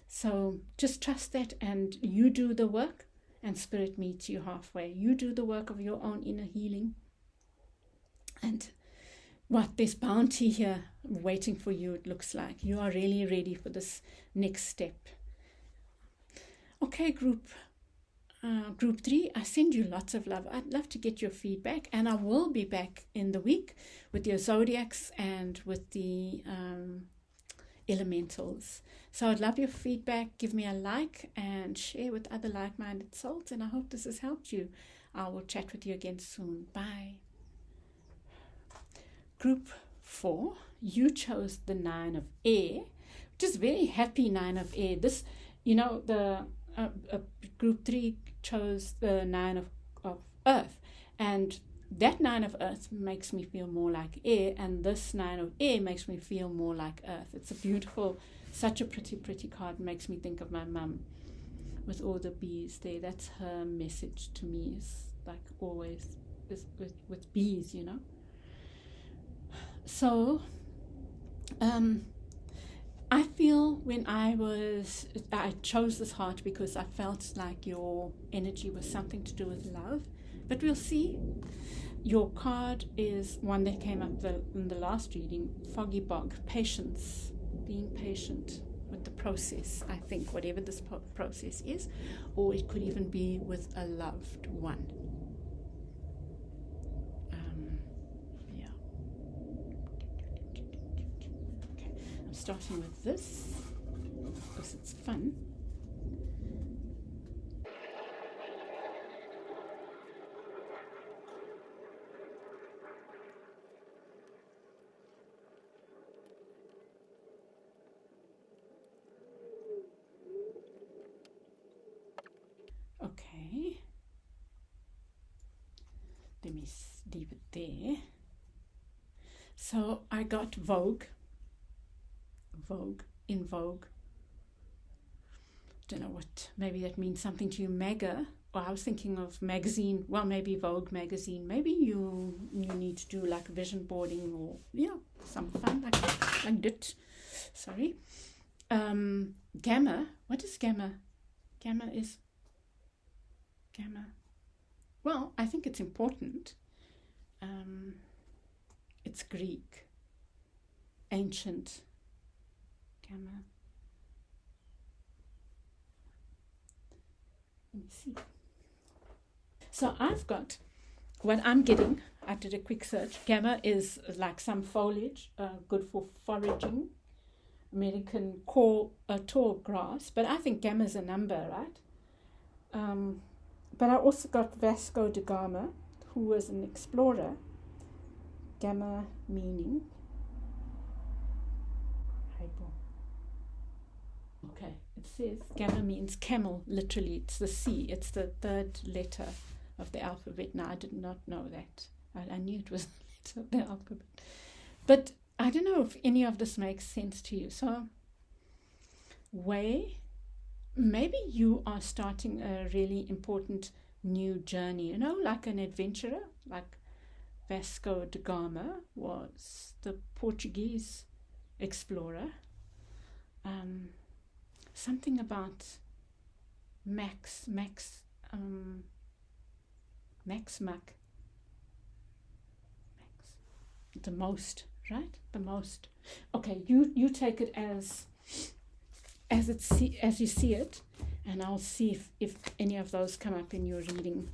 Speaker 1: So just trust that, and you do the work, and Spirit meets you halfway. You do the work of your own inner healing. And there's bounty here waiting for you, it looks like. You are really ready for this next step. Okay, group 3, I send you lots of love. I'd love to get your feedback, and I will be back in the week with your zodiacs and with the elementals. So I'd love your feedback. Give me a like and share with other like-minded souls, and I hope this has helped you. I will chat with you again soon. Bye. Group 4, you chose the 9 of air, which is very happy 9 of air. This, the group 3 chose the 9 of earth, and that 9 of earth makes me feel more like air, and this 9 of air makes me feel more like earth. It's a beautiful, such a pretty card. Makes me think of my mum with all the bees there. That's her message to me, is like always is with bees, So I feel when I chose this heart because I felt like your energy was something to do with love, but we'll see. Your card is one that came up in the last reading, Foggy Bog, patience, being patient with the process, I think, whatever this process is, or it could even be with a loved one. Starting with this because it's fun. Okay, let me leave it there. So I got Vogue, in Vogue. Don't know what, maybe that means something to you. Mega, or I was thinking of magazine. Well, maybe Vogue magazine. Maybe you need to do like vision boarding, or some fun like that. Sorry. Gamma. What is gamma? Gamma. Well, I think it's important. It's Greek, ancient. Gamma. Let me see. So I've got what I'm getting. I did a quick search. Gamma is like some foliage, good for foraging. American tall grass, but I think gamma is a number, right? But I also got Vasco da Gama, who was an explorer. Gamma meaning. Okay, it says gamma means camel, literally. It's the C. It's the third letter of the alphabet. Now, I did not know that. I knew it was the letter of the alphabet. But I don't know if any of this makes sense to you. So, maybe you are starting a really important new journey, like an adventurer, like Vasco da Gama was the Portuguese explorer. Something about Max, the most, right? The most. Okay, you take it as you see it, and I'll see if any of those come up in your reading.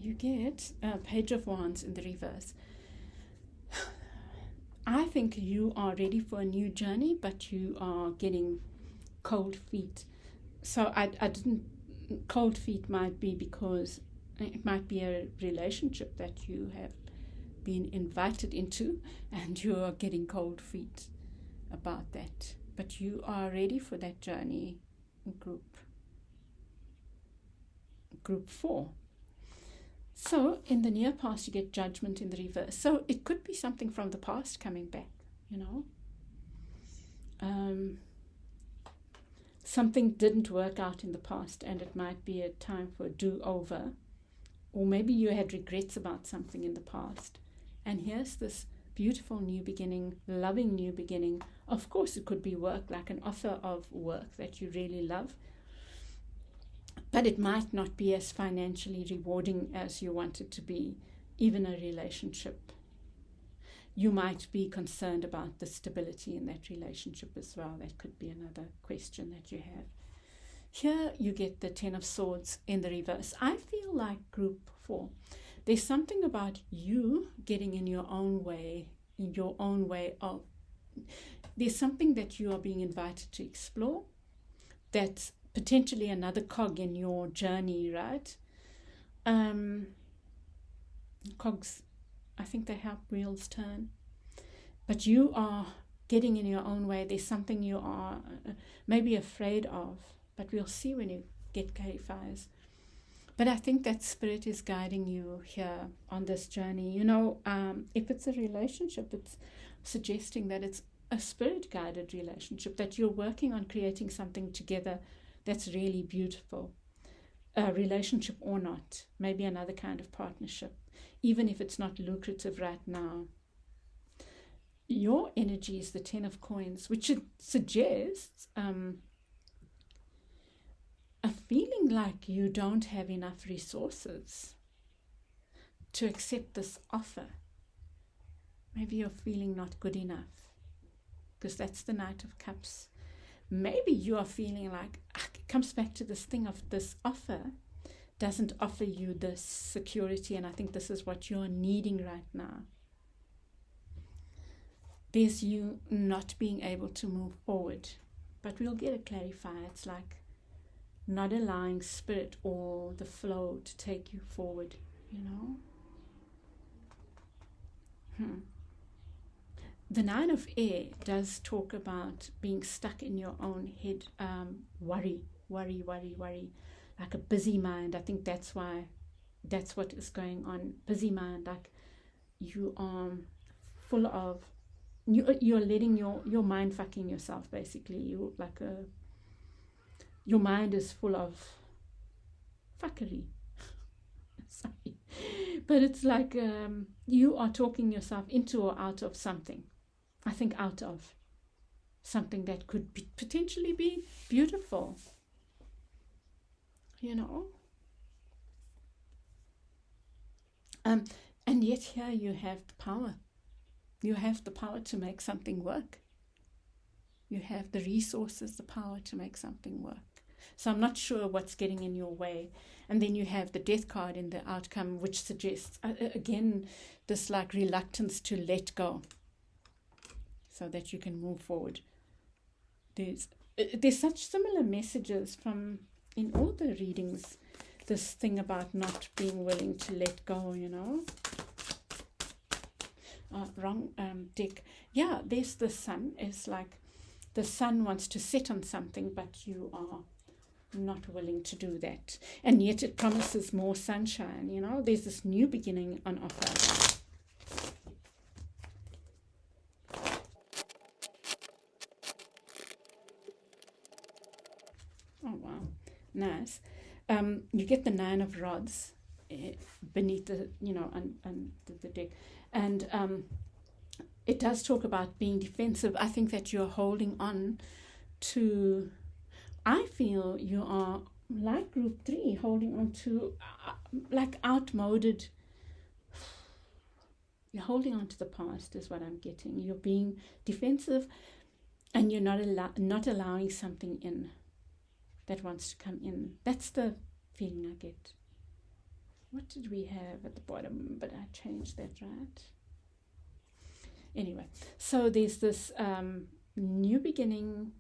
Speaker 1: you get a Page of Wands in the reverse. I think you are ready for a new journey, but you are getting cold feet. So I didn't, cold feet might be because it might be a relationship that you have been invited into and you are getting cold feet about that. But you are ready for that journey, group 4. So in the near past, you get Judgment in the reverse. So it could be something from the past coming back, you know. Something didn't work out in the past and it might be a time for a do-over. Or maybe you had regrets about something in the past. And here's this beautiful new beginning, loving new beginning. Of course, it could be work, like an offer of work that you really love. But it might not be as financially rewarding as you want it to be, even a relationship. You might be concerned about the stability in that relationship as well. That could be another question that you have. Here you get the Ten of Swords in the reverse. I feel like group 4. There's something about you getting in your own way, there's something that you are being invited to explore that's potentially another cog in your journey, right? Cogs, I think they help wheels turn. But you are getting in your own way. There's something you are maybe afraid of, but we'll see when you get clarifiers. But I think that Spirit is guiding you here on this journey. You know, if it's a relationship, it's suggesting that it's a Spirit-guided relationship, that you're working on creating something together that's really beautiful. A relationship or not, maybe another kind of partnership, even if it's not lucrative right now. Your energy is the Ten of Coins, which suggests a feeling like you don't have enough resources to accept this offer. Maybe you're feeling not good enough, because that's the Knight of Cups. Maybe you are feeling like, it comes back to this thing of this offer doesn't offer you this security, and I think this is what you're needing right now. There's you not being able to move forward, but we'll get a clarifier. It's like not allowing Spirit or the flow to take you forward, you know. The Nine of Air does talk about being stuck in your own head, worry, like a busy mind. I think that's what is going on. Busy mind, like you are full of, you're letting your mind fucking yourself, basically. You like your mind is full of fuckery. Sorry. But it's like you are talking yourself into or out of something. I think out of something that could potentially be beautiful. You know? And yet here you have the power. You have the power to make something work. You have the resources, the power to make something work. So I'm not sure what's getting in your way. And then you have the Death card in the outcome, which suggests, again, this like reluctance to let go so that you can move forward. There's such similar messages from in all the readings, this thing about not being willing to let go, you know. Wrong deck. Yeah, there's the Sun. It's like the Sun wants to sit on something, but you are not willing to do that. And yet it promises more sunshine, you know. There's this new beginning on offer. Oh, wow. Nice. You get the Nine of Rods beneath the, you know, on the deck. And it does talk about being defensive. I think that you're holding on to, I feel you are like group 3, holding on to like outmoded. You're holding on to the past is what I'm getting. You're being defensive and you're not allowing something in that wants to come in. That's the feeling I get. What did we have at the bottom? But I changed that, right? Anyway, so there's this new beginning.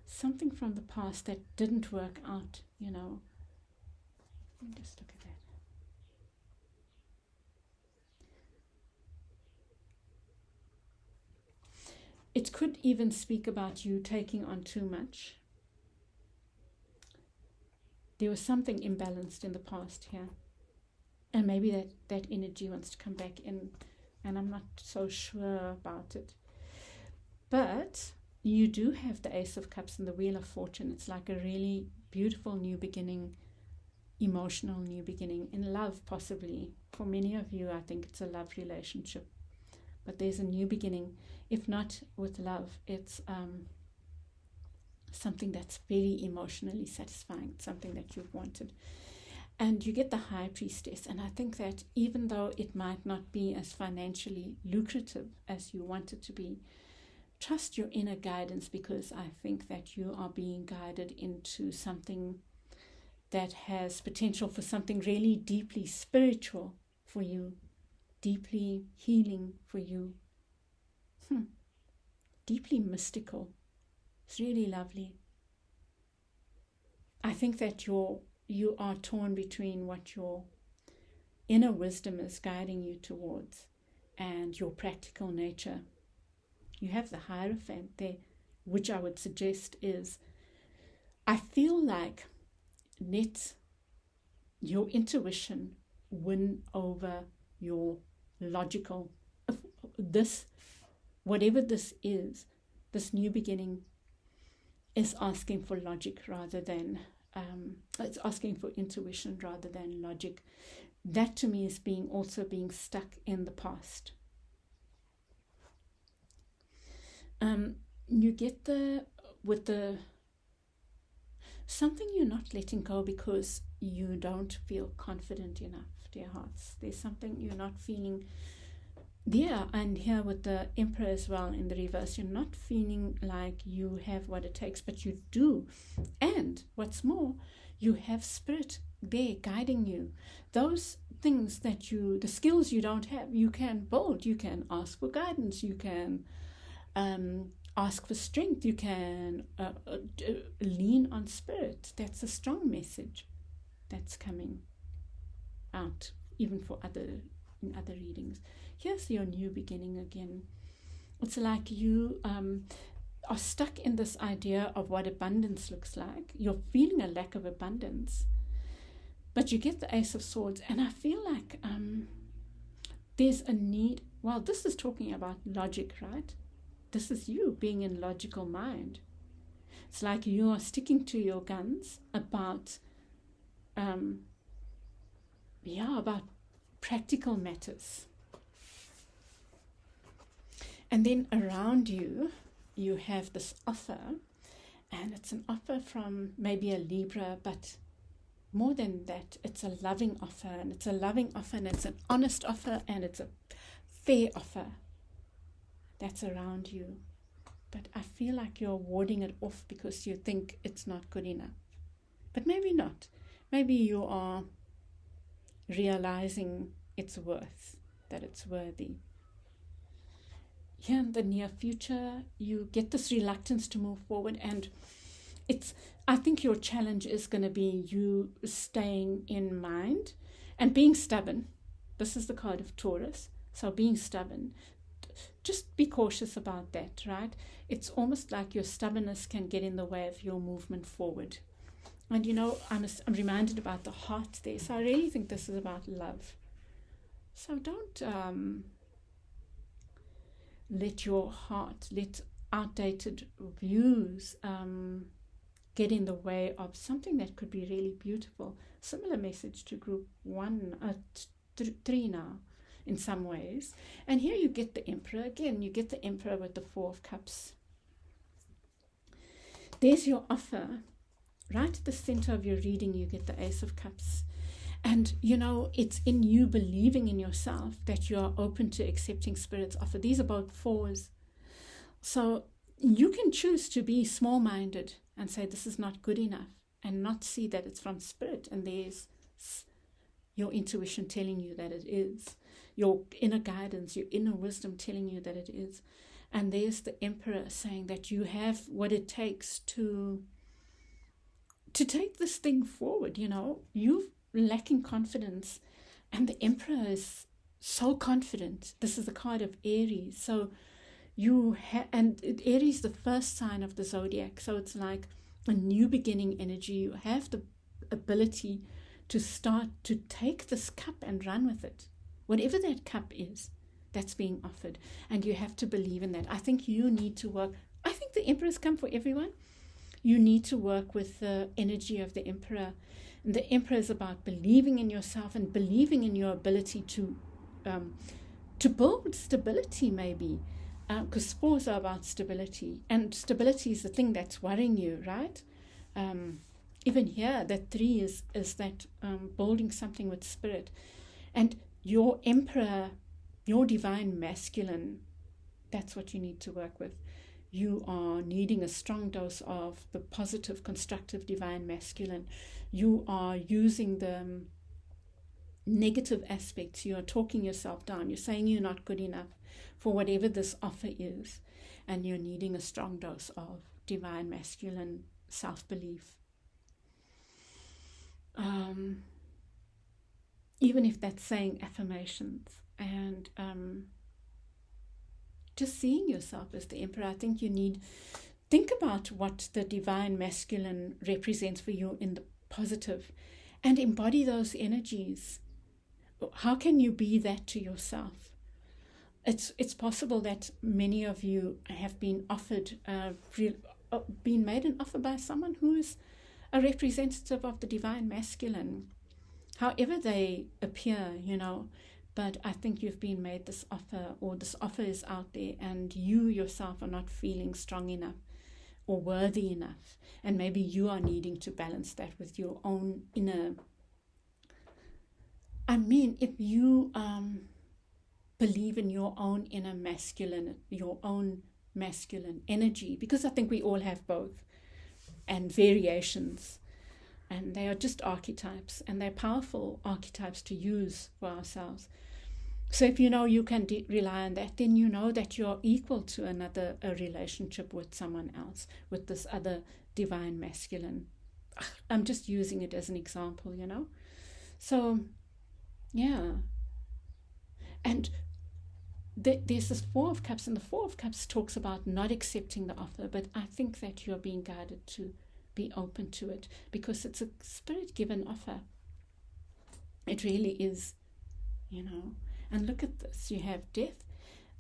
Speaker 1: Something from the past that didn't work out, Let me just look at that. It could even speak about you taking on too much. There was something imbalanced in the past here. And maybe that energy wants to come back in, and I'm not so sure about it. But you do have the Ace of Cups and the Wheel of Fortune. It's like a really beautiful new beginning, emotional new beginning, in love possibly. For many of you, I think it's a love relationship. But there's a new beginning. If not with love, it's something that's very emotionally satisfying, something that you've wanted. And you get the High Priestess. And I think that even though it might not be as financially lucrative as you want it to be, trust your inner guidance, because I think that you are being guided into something that has potential for something really deeply spiritual for you, deeply healing for you, deeply mystical. It's really lovely. I think that you are torn between what your inner wisdom is guiding you towards and your practical nature. You have the Hierophant there, which I would suggest is, I feel like let your intuition win over your logical. Whatever this is, this new beginning is asking for logic rather than, it's asking for intuition rather than logic. That to me is being stuck in the past. You get something you're not letting go because you don't feel confident enough, dear hearts. There's something you're not feeling there, and here with the Emperor as well in the reverse, you're not feeling like you have what it takes, but you do. And what's more, you have spirit there guiding you. Those things the skills you don't have, you can build. You can ask for guidance. You can ask for strength. You can lean on spirit. That's a strong message that's coming out, even for in other readings. Here's your new beginning again. It's like you are stuck in this idea of what abundance looks like. You're feeling a lack of abundance, but you get the Ace of Swords, and I feel like there's a need. Well, this is talking about logic, right? This is you being in logical mind. It's like you are sticking to your guns about about practical matters. And then around you, you have this offer, and it's an offer from maybe a Libra, but more than that, it's a loving offer, and it's a loving offer, and it's an honest offer, and it's a fair offer that's around you. But I feel like you're warding it off because you think it's not good enough. But maybe not. Maybe you are realizing its worth, that it's worthy. Here in the near future, you get this reluctance to move forward, and I think your challenge is going to be you staying in mind and being stubborn. This is the card of Taurus, so being stubborn. Just be cautious about that, right? It's almost like your stubbornness can get in the way of your movement forward. And I'm reminded about the heart there, so I really think this is about love. So don't let your heart, let outdated views get in the way of something that could be really beautiful. Similar message to group 3 now in some ways. And here you get the Emperor. Again, you get the Emperor with the 4 of Cups. There's your offer. Right at the center of your reading, you get the Ace of Cups. And, it's in you believing in yourself that you are open to accepting Spirit's offer. These are both 4s. So you can choose to be small-minded and say this is not good enough and not see that it's from spirit, and there's your intuition telling you that it is, your inner guidance, your inner wisdom telling you that it is. And there's the Emperor saying that you have what it takes to take this thing forward. You're lacking confidence, and the Emperor is so confident. This is the card of Aries. So and Aries, the first sign of the zodiac, so it's like a new beginning energy. You have the ability to start to take this cup and run with it, whatever that cup is that's being offered, and you have to believe in that. I think you need to work. I think the Emperor's come for everyone. You need to work with the energy of the Emperor, and the Emperor is about believing in yourself and believing in your ability to build stability, maybe. Because fours are about stability, and stability is the thing that's worrying you, right? Even here, that 3 is that building something with spirit. And your Emperor, your divine masculine, that's what you need to work with. You are needing a strong dose of the positive, constructive divine masculine. You are using the negative aspects. You are talking yourself down. You're saying you're not good enough for whatever this offer is, and you're needing a strong dose of divine masculine self-belief. Even if that's saying affirmations and just seeing yourself as the Emperor. I think think about what the divine masculine represents for you in the positive and embody those energies. How can you be that to yourself? It's possible that many of you have been offered, been made an offer by someone who is a representative of the divine masculine, however they appear, but I think you've been made this offer, or this offer is out there, and you yourself are not feeling strong enough or worthy enough, and maybe you are needing to balance that with your own inner. If you believe in your own inner masculine, your own masculine energy, because I think we all have both, and variations, and they are just archetypes, and they're powerful archetypes to use for ourselves. So if you can rely on that, then you know that you're equal to a relationship with someone else, with this other divine masculine. I'm just using it as an example, So, yeah. And there's this 4 of Cups, and the 4 of Cups talks about not accepting the offer, but I think that you're being guided to be open to it, because it's a spirit-given offer. It really is, And look at this. You have death,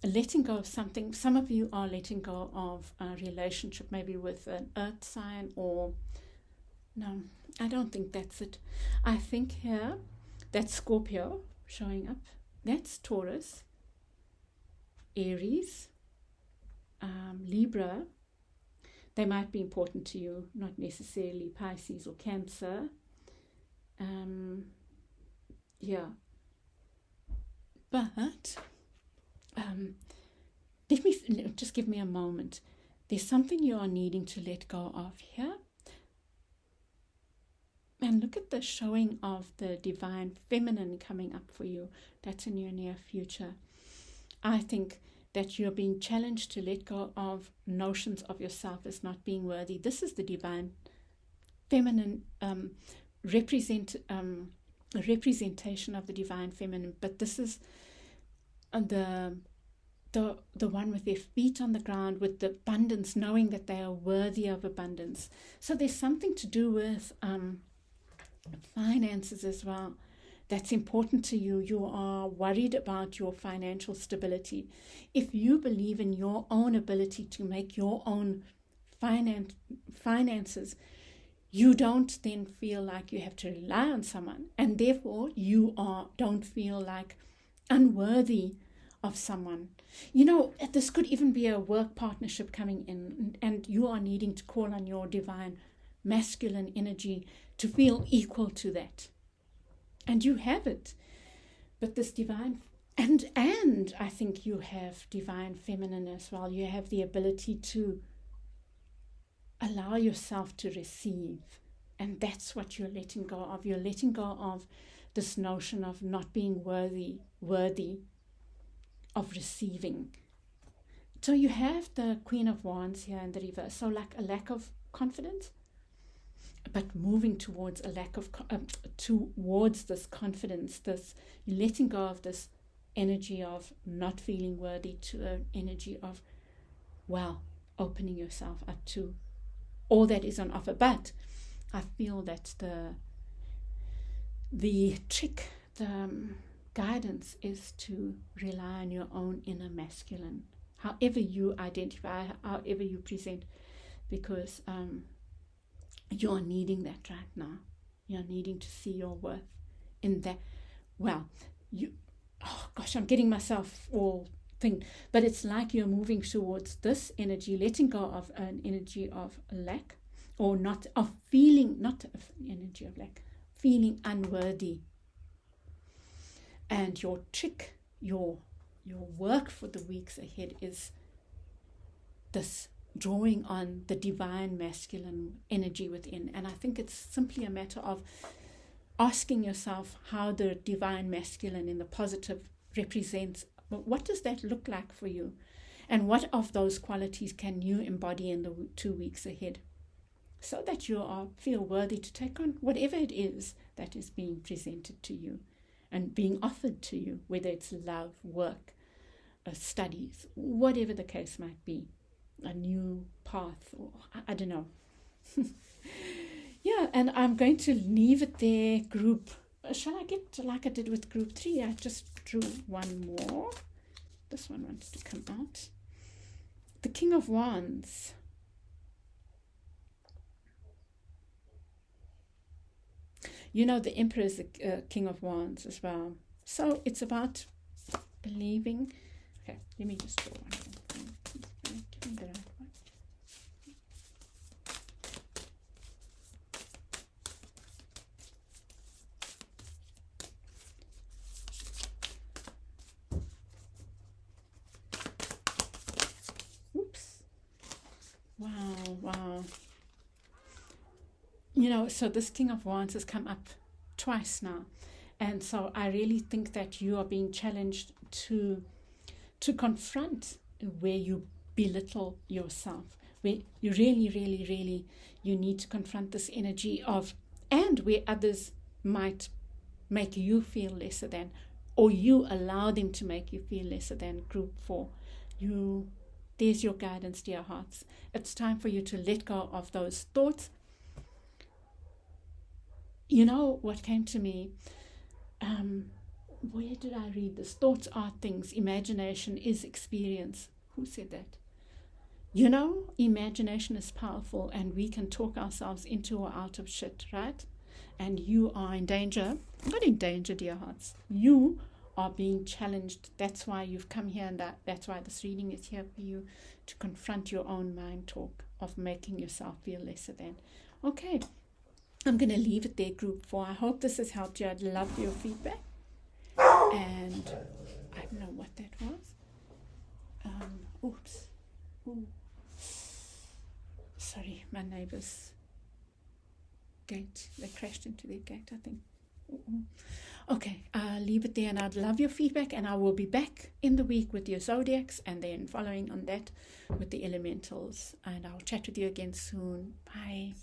Speaker 1: letting go of something. Some of you are letting go of a relationship, maybe with an earth sign, or no, I don't think that's it. I think here, that's Scorpio showing up. That's Taurus, Aries, Libra. They might be important to you, not necessarily Pisces or Cancer. But just give me a moment. There's something you are needing to let go of here. And look at the showing of the divine feminine coming up for you. That's in your near future. I think that you're being challenged to let go of notions of yourself as not being worthy. This is the divine feminine representation of the divine feminine, but this is the one with their feet on the ground, with the abundance, knowing that they are worthy of abundance. So there's something to do with finances as well that's important to you. You are worried about your financial stability. If you believe in your own ability to make your own finances, you don't then feel like you have to rely on someone, and therefore you don't feel like unworthy of someone. This could even be a work partnership coming in, and you are needing to call on your divine masculine energy to feel equal to that. And you have it. But this divine And I think you have divine feminine as well. You have the ability to allow yourself to receive. And that's what you're letting go of. You're letting go of this notion of not being worthy of receiving. So you have the Queen of Wands here in the reverse. So like a lack of confidence, but moving towards a lack of, towards this confidence, this letting go of this energy of not feeling worthy to an energy of, well, opening yourself up to all that is on offer. But I feel that the trick, the guidance is to rely on your own inner masculine, however you identify, however you present, because you're needing that right now. You're needing to see your worth in that. Well, I'm getting myself all thing, but it's like you're moving towards this energy, letting go of an energy of lack, or not of feeling, not of energy of lack, feeling unworthy. And your trick, your work for the weeks ahead is this drawing on the divine masculine energy within. And I think it's simply a matter of asking yourself how the divine masculine in the positive represents. What does that look like for you? And what of those qualities can you embody in the 2 weeks ahead, so that you feel worthy to take on whatever it is that is being presented to you and being offered to you, whether it's love, work, studies, whatever the case might be, a new path, or I don't know. Yeah, and I'm going to leave it there, group. Shall I get like I did with group 3? I just drew one more. This one wants to come out. The King of Wands. You know, the Emperor is the King of Wands as well. So it's about believing. Okay, let me just draw one more. Give me the right one. Oops. Wow. You know, so this King of Wands has come up twice now. And so I really think that you are being challenged to confront where you belittle yourself, where you really, you need to confront this energy of, and where others might make you feel lesser than, or you allow them to make you feel lesser than. Group 4. There's your guidance, dear hearts. It's time for you to let go of those thoughts. You know what came to me? Where did I read this? Thoughts are things. Imagination is experience. Who said that? You know, imagination is powerful, and we can talk ourselves into or out of shit, right? And you are in danger. Not in danger, dear hearts. You are being challenged. That's why you've come here, and that's why this reading is here for you, to confront your own mind talk of making yourself feel lesser than. Okay. I'm going to leave it there, group 4. I hope this has helped you. I'd love your feedback. And I don't know what that was. Oops. Ooh. Sorry, my neighbor's gate. They crashed into their gate, I think. Okay, I'll leave it there, and I'd love your feedback, and I will be back in the week with your zodiacs, and then following on that with the elementals. And I'll chat with you again soon. Bye.